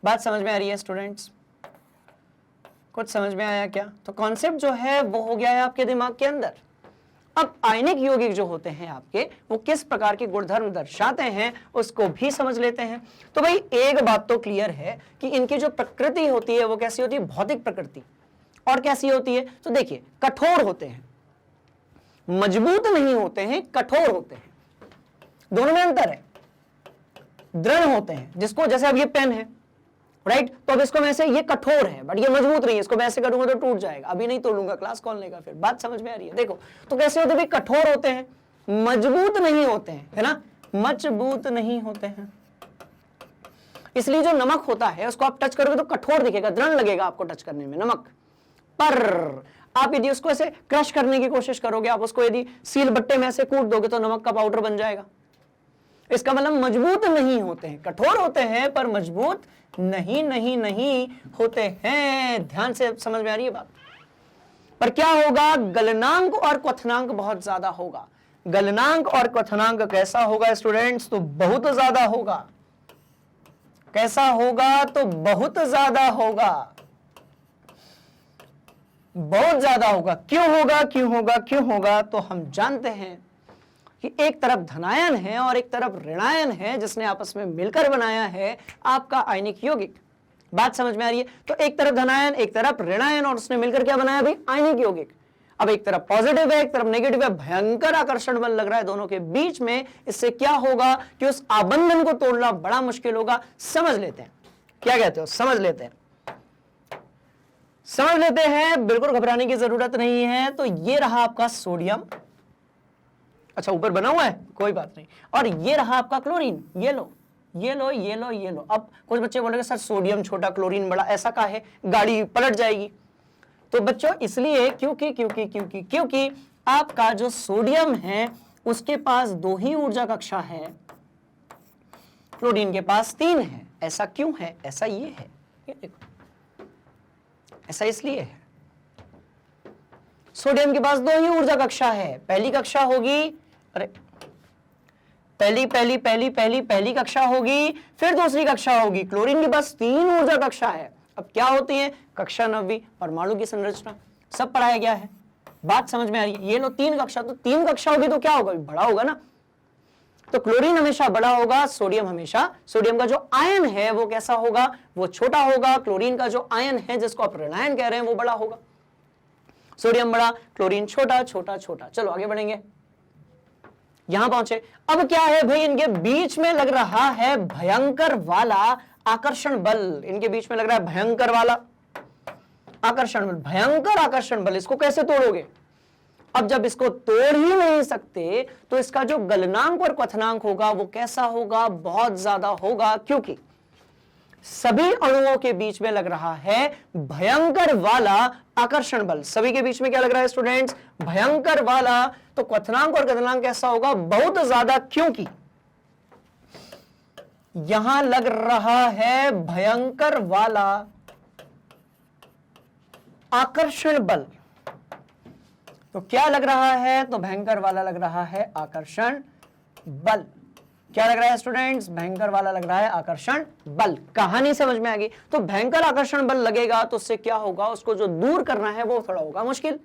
बात समझ में आ रही है स्टूडेंट्स? कुछ समझ में आया क्या? तो कॉन्सेप्ट जो है वो हो गया है आपके दिमाग के अंदर। अब आयनिक यौगिक जो होते हैं आपके, वो किस प्रकार के गुणधर्म दर्शाते हैं उसको भी समझ लेते हैं। तो भाई एक बात तो क्लियर है कि इनकी जो प्रकृति होती है वो कैसी होती है, भौतिक प्रकृति। और कैसी होती है, तो देखिए कठोर होते हैं, मजबूत नहीं होते हैं, कठोर होते हैं। दोनों में अंतर है। दृढ़ होते हैं, जिसको जैसे अब ये पेन है, राइट, तो अब इसको मैं ऐसे, ये कठोर है बट ये मजबूत नहीं है, इसको मैं ऐसे करूंगा तो टूट जाएगा। अभी नहीं तोड़ूंगा, क्लास खोलने का फिर। बात समझ में आ रही है? देखो तो कैसे होते हैं, कठोर होते हैं, मजबूत नहीं होते हैं, है ना, मजबूत नहीं होते हैं। इसलिए जो नमक होता है उसको आप टच करोगे तो कठोर दिखेगा, दृढ़ लगेगा आपको टच करने में नमक। पर आप यदि उसको ऐसे क्रश करने की कोशिश करोगे, आप उसको यदि सील बट्टे में ऐसे कूट दोगे तो नमक का पाउडर बन जाएगा। इसका मतलब मजबूत नहीं होते हैं, कठोर होते हैं पर मजबूत नहीं होते हैं। ध्यान से समझ में आ रही है बात? पर क्या होगा, गलनांक और क्वथनांक बहुत ज्यादा होगा। गलनांक और क्वथनांक कैसा होगा स्टूडेंट्स, तो बहुत ज्यादा होगा। कैसा होगा, तो बहुत ज्यादा होगा, बहुत ज्यादा होगा। क्यों होगा, क्यों होगा, क्यों होगा, तो हम जानते हैं कि एक तरफ धनायन है और एक तरफ ऋणायन है, जिसने आपस में मिलकर बनाया है आपका आयनिक यौगिक। बात समझ में आ रही है? तो एक तरफ धनायन, एक तरफ ऋणायन, और उसने मिलकर क्या बनाया भाई, आयनिक यौगिक। अब एक तरफ पॉजिटिव है, एक तरफ नेगेटिव है, भयंकर आकर्षण बल लग रहा है दोनों के बीच में। इससे क्या होगा कि उस आबंधन को तोड़ना बड़ा मुश्किल होगा। समझ लेते हैं, क्या कहते हो, समझ लेते हैं, समझ लेते हैं, बिल्कुल घबराने की जरूरत नहीं है। तो ये रहा आपका सोडियम, अच्छा ऊपर बना हुआ है, कोई बात नहीं, और ये रहा आपका क्लोरीन। ये लो, ये लो, ये लो, ये लो। अब कुछ बच्चे बोलेंगे सर सोडियम छोटा क्लोरीन बड़ा, ऐसा का है, गाड़ी पलट जाएगी। तो बच्चों इसलिए क्योंकि क्योंकि क्योंकि क्योंकि आपका जो सोडियम है उसके पास 2 ही ऊर्जा कक्षा है, क्लोरीन के पास 3 है। ऐसा क्यों है? ऐसा ये है, ये देखो, ऐसा इसलिए है। सोडियम के पास 2 ही ऊर्जा कक्षा है। पहली कक्षा होगी, अरे पहली कक्षा होगी, फिर दूसरी कक्षा होगी। क्लोरीन के पास 3 ऊर्जा कक्षा है। अब क्या होती है? कक्षा 9वीं, परमाणु की संरचना, सब पढ़ाया गया है। बात समझ में आ रही है? ये लो 3 कक्षा, तो 3 कक्षा होगी तो क्या होगा? बड़ा होगा ना। तो क्लोरीन हमेशा बड़ा होगा, सोडियम हमेशा, सोडियम का जो आयन है वो कैसा होगा? वो छोटा होगा। क्लोरीन का जो आयन है जिसको आप ऋणायन कह रहे हैं वो बड़ा होगा। सोडियम बड़ा, क्लोरीन छोटा, छोटा, छोटा। चलो आगे बढ़ेंगे, यहां पहुंचे। अब क्या है भाई, इनके बीच में लग रहा है भयंकर वाला आकर्षण बल। इनके बीच में लग रहा है भयंकर वाला आकर्षण बल, भयंकर आकर्षण बल। इसको कैसे तोड़ोगे? अब जब इसको तोड़ ही नहीं सकते तो इसका जो गलनांक और क्वथनांक होगा वो कैसा होगा? बहुत ज्यादा होगा, क्योंकि सभी अणुओं के बीच में लग रहा है भयंकर वाला आकर्षण बल। सभी के बीच में क्या लग रहा है स्टूडेंट्स? भयंकर वाला। तो क्वथनांक और गलनांक कैसा होगा? बहुत ज्यादा, क्योंकि यहां लग रहा है भयंकर वाला आकर्षण बल। तो क्या लग रहा है? तो भयंकर वाला लग रहा है आकर्षण बल। क्या लग रहा है स्टूडेंट्स? भयंकर वाला लग रहा है आकर्षण बल। कहानी समझ में आ गई? तो भयंकर आकर्षण बल लगेगा तो उससे क्या होगा? उसको जो दूर करना है वो थोड़ा होगा मुश्किल।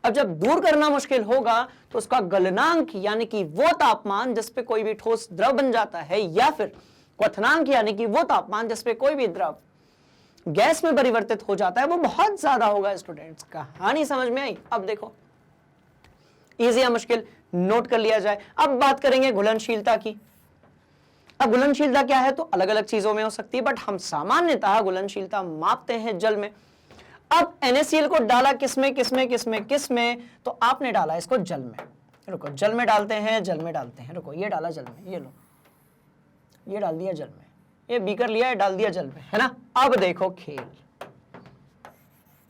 अब जब दूर करना मुश्किल होगा तो उसका गलनांक यानी कि वो तापमान जिस पे कोई भी ठोस द्रव बन जाता है, या फिर क्वथनांक यानी कि वो तापमान जिस पे कोई भी द्रव गैस में परिवर्तित हो जाता है, वो बहुत ज्यादा होगा स्टूडेंट्स। कहानी समझ में आई? अब देखो, इजी या मुश्किल नोट कर लिया जाए। अब बात करेंगे घुलनशीलता की। अब घुलनशीलता क्या है? तो अलग अलग चीजों में हो सकती है, बट हम सामान्यतः घुलनशीलता मापते हैं जल में। अब NaCl को डाला किसमें किसमें किसमें किसमें? तो आपने डाला इसको जल में। रुको, जल में डालते हैं, जल में डालते हैं। रुको, ये डाला जल में, ये लो, ये डाल दिया जल में, ये बीकर लिया है, डाल दिया जल में, है ना। अब देखो खेल,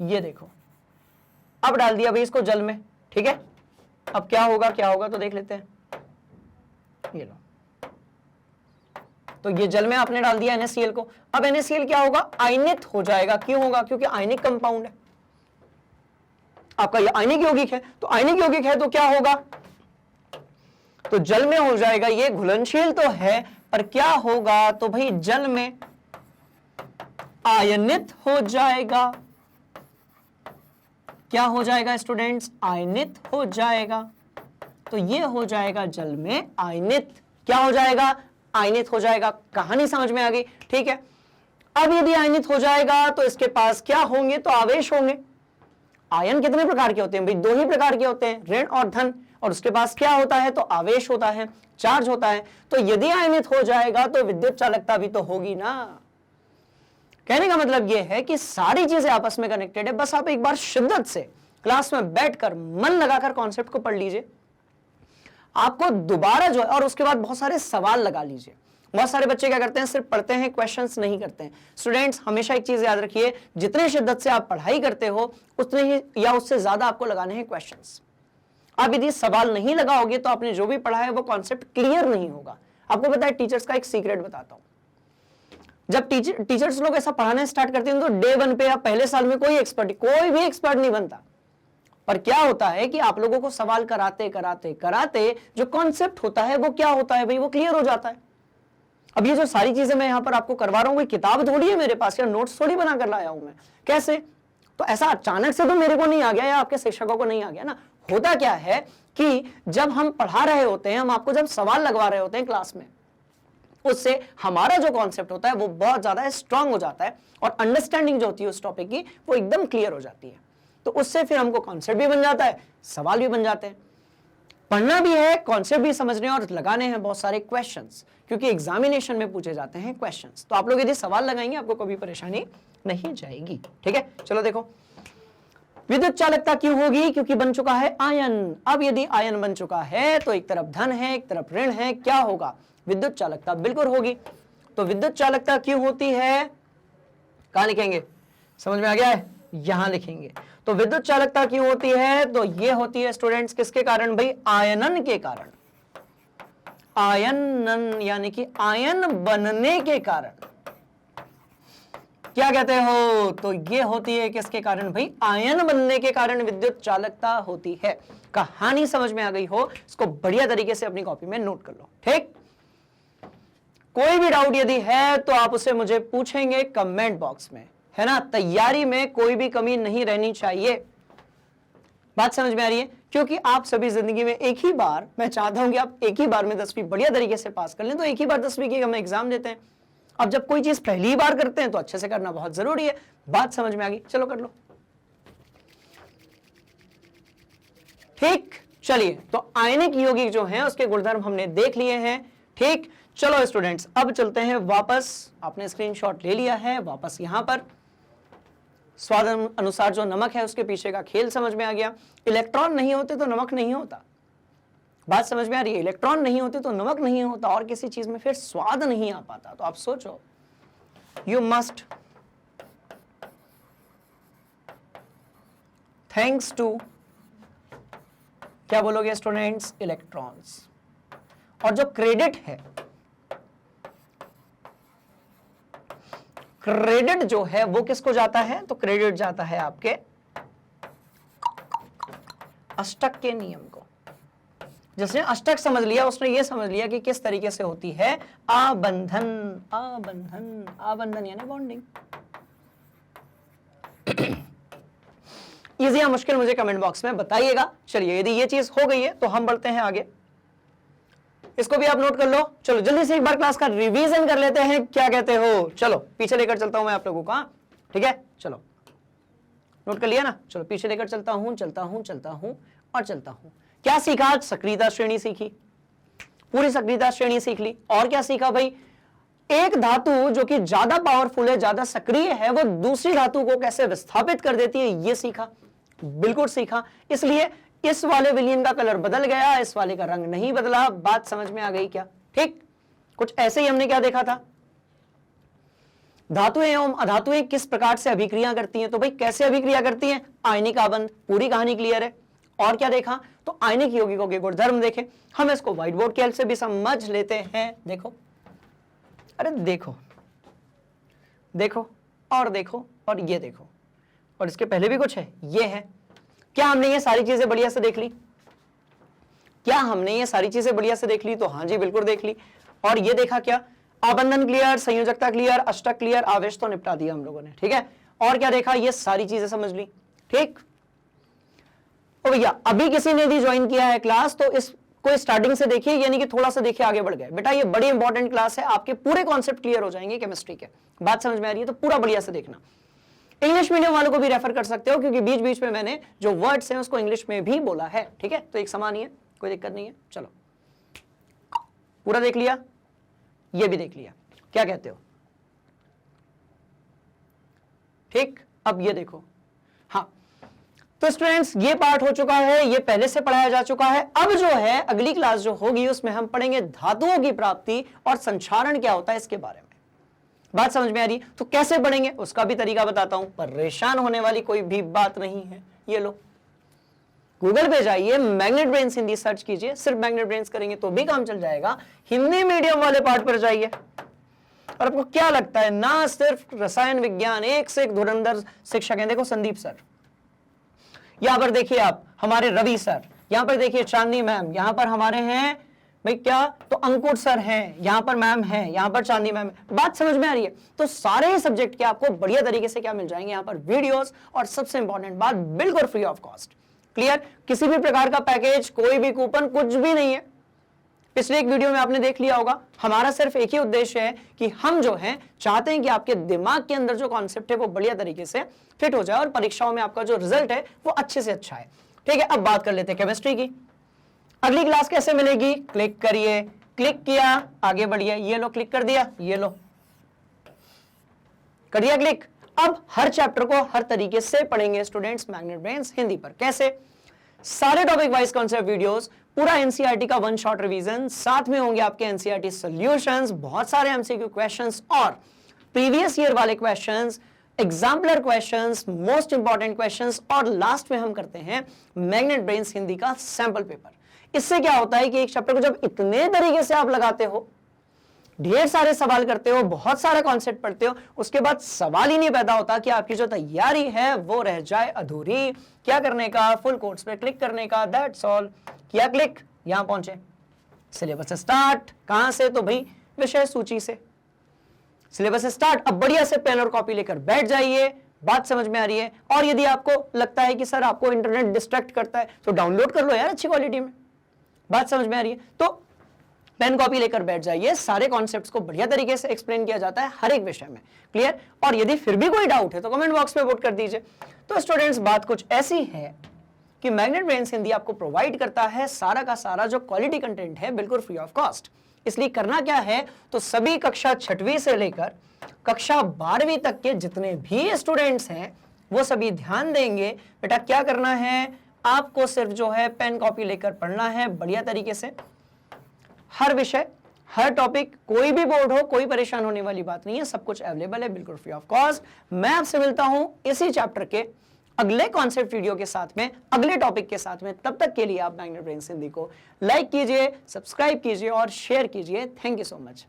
ये देखो, अब डाल दिया भाई इसको जल में, ठीक है। अब क्या होगा, क्या होगा तो देख लेते हैं। ये लो, तो ये जल में आपने डाल दिया NaCl को। अब NaCl क्या होगा? आयनित हो जाएगा। क्यों होगा? क्योंकि आयनिक कंपाउंड है आपका, ये आयनिक यौगिक है। तो आयनिक यौगिक है तो क्या होगा? तो जल में हो जाएगा। ये घुलनशील तो है, पर क्या होगा? तो भाई जल में आयनित हो जाएगा। क्या हो जाएगा स्टूडेंट्स? आयनित हो जाएगा। तो ये हो जाएगा जल में आयनित। क्या हो जाएगा? आयनित हो जाएगा। कहानी समझ में आ गई? ठीक है। अब यदि आयनित हो जाएगा तो इसके पास क्या होंगे? तो आवेश होंगे। आयन कितने प्रकार के होते हैं भाई? 2 ही प्रकार के होते हैं, ऋण और धन। और उसके पास क्या होता है? तो आवेश होता है, चार्ज होता है। तो यदि आयनित हो जाएगा तो विद्युत चालकता भी तो होगी ना। कहने का मतलब यह है कि सारी चीजें आपस में कनेक्टेड है। बस आप एक बार शिद्दत से क्लास में बैठकर मन लगाकर कॉन्सेप्ट को पढ़ लीजिए। आपको दोबारा जो है, और उसके बाद बहुत सारे सवाल लगा लीजिए। बहुत सारे बच्चे क्या करते हैं? सिर्फ पढ़ते हैं, क्वेश्चंस नहीं करते हैं। स्टूडेंट्स हमेशा एक चीज याद रखिए, जितने शिद्दत से आप पढ़ाई करते हो उतने ही या उससे ज्यादा आपको लगाने हैं क्वेश्चंस। आप यदि सवाल नहीं लगाओगे तो आपने जो भी पढ़ा है वो कॉन्सेप्ट क्लियर नहीं होगा। आपको पता है, टीचर्स का एक सीक्रेट बताता हूं। जब टीचर्स लोग ऐसा पढ़ाना स्टार्ट करते हैं तो डे 1 पे या पहले साल में कोई भी एक्सपर्ट नहीं बनता। पर क्या होता है कि आप लोगों को सवाल कराते कराते कराते जो कॉन्सेप्ट होता है वो क्या होता है भाई? वो क्लियर हो जाता है। अब ये जो सारी चीजें मैं यहां पर आपको करवा रहा हूं, कोई किताब थोड़ी है मेरे पास, या नोट्स थोड़ी बनाकर लाया हूं मैं। कैसे? तो ऐसा अचानक से तो मेरे को नहीं आ गया या आपके शिक्षकों को नहीं आ गया ना। होता क्या है कि जब हम पढ़ा रहे होते हैं, हम आपको जब सवाल लगवा रहे होते हैं क्लास में, उससे हमारा जो कॉन्सेप्ट होता है वो बहुत ज्यादा स्ट्रांग हो जाता है और अंडरस्टैंडिंग जो होती है उस टॉपिक की वो एकदम क्लियर हो जाती है। तो उससे फिर हमको कॉन्सेप्ट भी बन जाता है, सवाल भी बन जाते हैं। पढ़ना भी है, कॉन्सेप्ट भी समझने और लगाने हैं बहुत सारे क्वेश्चंस, क्योंकि एग्जामिनेशन में पूछे जाते हैं क्वेश्चंस। तो आप लोग यदि सवाल लगाएंगे आपको कभी परेशानी नहीं जाएगी। ठीक है, चलो देखो, विद्युत चालकता क्यों होगी? क्योंकि बन चुका है आयन। अब यदि आयन बन चुका है तो एक तरफ धन है, एक तरफ ऋण है, क्या होगा? विद्युत चालकता बिल्कुल होगी। तो विद्युत चालकता क्यों होती है? कहां लिखेंगे? समझ में आ गया है? यहां लिखेंगे। तो विद्युत चालकता क्यों होती है? तो ये होती है स्टूडेंट्स किसके कारण भाई? आयनन के कारण। आयनन यानी कि आयन बनने के कारण। क्या कहते हो? तो ये होती है किसके कारण भाई? आयन बनने के कारण विद्युत चालकता होती है। कहानी समझ में आ गई हो, इसको बढ़िया तरीके से अपनी कॉपी में नोट कर लो। ठीक, कोई भी डाउट यदि है तो आप उसे मुझे पूछेंगे कमेंट बॉक्स में, है ना। तैयारी में कोई भी कमी नहीं रहनी चाहिए। बात समझ में आ रही है? क्योंकि आप सभी जिंदगी में एक ही बार, मैं चाहता हूं कि आप एक ही बार में 10वीं बढ़िया तरीके से पास कर लें। तो एक ही बार 10वीं की हम एग्जाम देते हैं। अब जब कोई चीज पहली बार करते हैं तो अच्छे से करना बहुत जरूरी है। बात समझ में आ गई? चलो कर लो। ठीक, चलिए, तो आयनिक यौगिक जो हैं उसके गुणधर्म हमने देख लिए हैं। ठीक, चलो स्टूडेंट्स, अब चलते हैं वापस। आपने स्क्रीनशॉट ले लिया है, वापस यहां पर स्वाद अनुसार जो नमक है उसके पीछे का खेल समझ में आ गया। इलेक्ट्रॉन नहीं होते तो नमक नहीं होता। बात समझ में आ रही है? इलेक्ट्रॉन नहीं होते तो नमक नहीं होता और किसी चीज में फिर स्वाद नहीं आ पाता। तो आप सोचो, यू मस्ट थैंक्स टू, क्या बोलोगे स्टूडेंट्स? इलेक्ट्रॉन्स। और जो क्रेडिट है, क्रेडिट जो है वो किसको जाता है? तो क्रेडिट जाता है आपके अष्टक के नियम को। जिसने अष्टक समझ लिया उसने ये समझ लिया कि किस तरीके से होती है आबंधन। आबंधन, आबंधन यानी बॉन्डिंग। इजी या मुश्किल मुझे कमेंट बॉक्स में बताइएगा। चलिए, यदि ये चीज हो गई है तो हम बढ़ते हैं आगे। इसको भी आप नोट कर लो। चलो जल्दी से एक बार क्लास का रिवीजन कर लेते हैं, क्या कहते हो? चलो पीछे लेकर चलता हूं मैं आप लोगों को। ठीक है, चलो नोट कर लिया ना? चलो पीछे लेकर चलता हूं, चलता हूं, चलता हूं और चलता हूं। क्या सीखा आज? सक्रियता श्रेणी सीखी, पूरी सक्रियता श्रेणी सीख ली। और क्या सीखा भाई? एक धातु जो कि ज्यादा पावरफुल है, ज्यादा सक्रिय है, वो दूसरी धातु को कैसे विस्थापित कर देती है, ये सीखा। बिल्कुल सीखा। इसलिए इस वाले विलयन का कलर बदल गया, इस वाले का रंग नहीं बदला। बात समझ में आ गई क्या? ठीक, कुछ ऐसे ही हमने क्या देखा था? धातुएं एवं अधातुएं किस प्रकार से अभिक्रिया करती हैं? तो भाई कैसे अभिक्रिया करती हैं? आयनिक आबंध, पूरी कहानी क्लियर है। और क्या देखा? तो आयनिक यौगिकों के गुणधर्म देखे। हम इसको व्हाइट बोर्ड के हेल्प से भी समझ लेते हैं। देखो, अरे देखो, देखो और देखो और ये देखो, और इसके पहले भी कुछ है, ये है। क्या हमने ये सारी चीजें बढ़िया से देख ली? क्या हमने ये सारी चीजें बढ़िया से देख ली? तो हाँ जी, बिल्कुल देख ली। और ये देखा क्या? आबंधन क्लियर, संयोजकता क्लियर, अष्टक क्लियर, आवेश तो निपटा दिया हम लोगों ने। ठीक है, और क्या देखा? ये सारी चीजें समझ ली। ठीक, ओ भैया अभी किसी ने भी ज्वाइन किया है क्लास तो इसको स्टार्टिंग से देखिए, यानी कि थोड़ा सा देखिए आगे बढ़ गए। बेटा ये बड़ी इंपॉर्टेंट क्लास है, आपके पूरे कॉन्सेप्ट क्लियर हो जाएंगे केमिस्ट्री के। बात समझ में आ रही है? तो पूरा बढ़िया से देखना। इंग्लिश मीडियम वालों को भी रेफर कर सकते हो, क्योंकि बीच बीच में मैंने जो वर्ड्स हैं उसको इंग्लिश में भी बोला है। ठीक है, तो एक समान ही है, कोई दिक्कत नहीं है। चलो पूरा देख लिया, ये भी देख लिया, क्या कहते हो? ठीक, अब ये देखो। हाँ, तो स्टूडेंट्स ये पार्ट हो चुका है, ये पहले से पढ़ाया जा चुका है। अब जो है अगली क्लास जो होगी उसमें हम पढ़ेंगे धातुओं की प्राप्ति और संक्षारण क्या होता है इसके बारे में। बात समझ में आ रही? तो कैसे पढ़ेंगे उसका भी तरीका बताता हूं। परेशान होने वाली कोई भी बात नहीं है। ये लो, गूगल पे जाइए, मैग्नेट ब्रेन्स हिंदी सर्च कीजिए, सिर्फ मैग्नेट ब्रेन्स करेंगे तो भी काम चल जाएगा। हिंदी मीडियम वाले पार्ट पर जाइए और आपको क्या लगता है, ना सिर्फ रसायन विज्ञान, एक से एक धुरंधर शिक्षक हैं। देखो संदीप सर, यहां पर देखिए आप हमारे रवि सर, यहां पर देखिए चांदनी मैम, यहां पर हमारे हैं भाई क्या, तो अंकुर सर हैं, यहां पर मैम है, यहां पर चांदनी मैम है। बात समझ में आ रही है? तो सारे सब्जेक्ट के आपको बढ़िया तरीके से क्या मिल जाएंगे यहां पर, वीडियोस, और सबसे इंपॉर्टेंट बात बिल्कुल फ्री ऑफ कॉस्ट। क्लियर? किसी भी प्रकार का पैकेज, कोई भी कूपन, कुछ भी नहीं है, पिछले एक वीडियो में आपने देख लिया होगा, हमारा सिर्फ एक ही उद्देश्य है कि हम जो है चाहते हैं कि आपके दिमाग के अंदर जो कॉन्सेप्ट है वो बढ़िया तरीके से फिट हो जाए और परीक्षाओं में आपका जो रिजल्ट है वो अच्छे से अच्छा है। ठीक है, अब बात कर लेते हैं केमिस्ट्री की। अगली क्लास कैसे मिलेगी? क्लिक करिए, क्लिक किया, आगे बढ़िए, ये लो क्लिक कर दिया, ये लो कर दिया क्लिक। अब हर चैप्टर को हर तरीके से पढ़ेंगे स्टूडेंट्स मैग्नेट ब्रेन्स हिंदी पर। कैसे? सारे टॉपिक वाइज कॉन्सेप्ट वीडियोस, पूरा एनसीईआरटी का वन शॉट रिवीजन, साथ में होंगे आपके एनसीईआरटी सॉल्यूशंस, बहुत सारे एमसीक्यू क्वेश्चंस और प्रीवियस ईयर वाले questions, exemplar questions, most important questions और लास्ट में हम करते हैं मैग्नेट ब्रेन्स हिंदी का सैंपल पेपर। इससे क्या होता है कि एक चैप्टर को जब इतने तरीके से आप लगाते हो, ढेर सारे सवाल करते हो, बहुत सारा कॉन्सेप्ट पढ़ते हो, उसके बाद सवाल ही नहीं पैदा होता कि आपकी जो तैयारी है वो रह जाए अधूरी। क्या करने का? फुल कोर्स पे क्लिक करने का, दैट्स ऑल। किया क्लिक, यहां पहुंचे, सिलेबस स्टार्ट। कहां से? तो भाई विषय सूची से सिलेबस स्टार्ट। अब बढ़िया से पेन और कॉपी लेकर बैठ जाइए। बात समझ में आ रही है? और यदि आपको लगता है कि सर आपको इंटरनेट डिस्ट्रैक्ट करता है तो डाउनलोड कर लो यार अच्छी क्वालिटी में। बात समझ में आ रही है? तो पेन कॉपी लेकर बैठ जाइए, सारे कॉन्सेप्ट्स को बढ़िया तरीके से एक्सप्लेन किया जाता है हर एक विषय में। क्लियर? और यदि फिर भी कोई डाउट है तो कमेंट बॉक्स में वोट कर दीजिए। तो स्टूडेंट्स बात कुछ ऐसी है कि मैग्नेट ब्रेन्स हिंदी आपको प्रोवाइड करता है सारा का सारा जो क्वालिटी कंटेंट है बिल्कुल फ्री ऑफ कॉस्ट। इसलिए करना क्या है, तो सभी कक्षा 6वीं से लेकर कक्षा 12वीं तक के जितने भी स्टूडेंट्स हैं वो सभी ध्यान देंगे। बेटा क्या करना है, आपको सिर्फ जो है पेन कॉपी लेकर पढ़ना है बढ़िया तरीके से। हर विषय, हर टॉपिक, कोई भी बोर्ड हो, कोई परेशान होने वाली बात नहीं है, सब कुछ अवेलेबल है बिल्कुल फ्री ऑफ कॉस्ट। मैं आपसे मिलता हूं इसी चैप्टर के अगले कॉन्सेप्ट वीडियो के साथ में, अगले टॉपिक के साथ में। तब तक के लिए आप मैग्नेट ब्रेन्स हिंदी को लाइक कीजिए, सब्सक्राइब कीजिए और शेयर कीजिए। Thank you so much.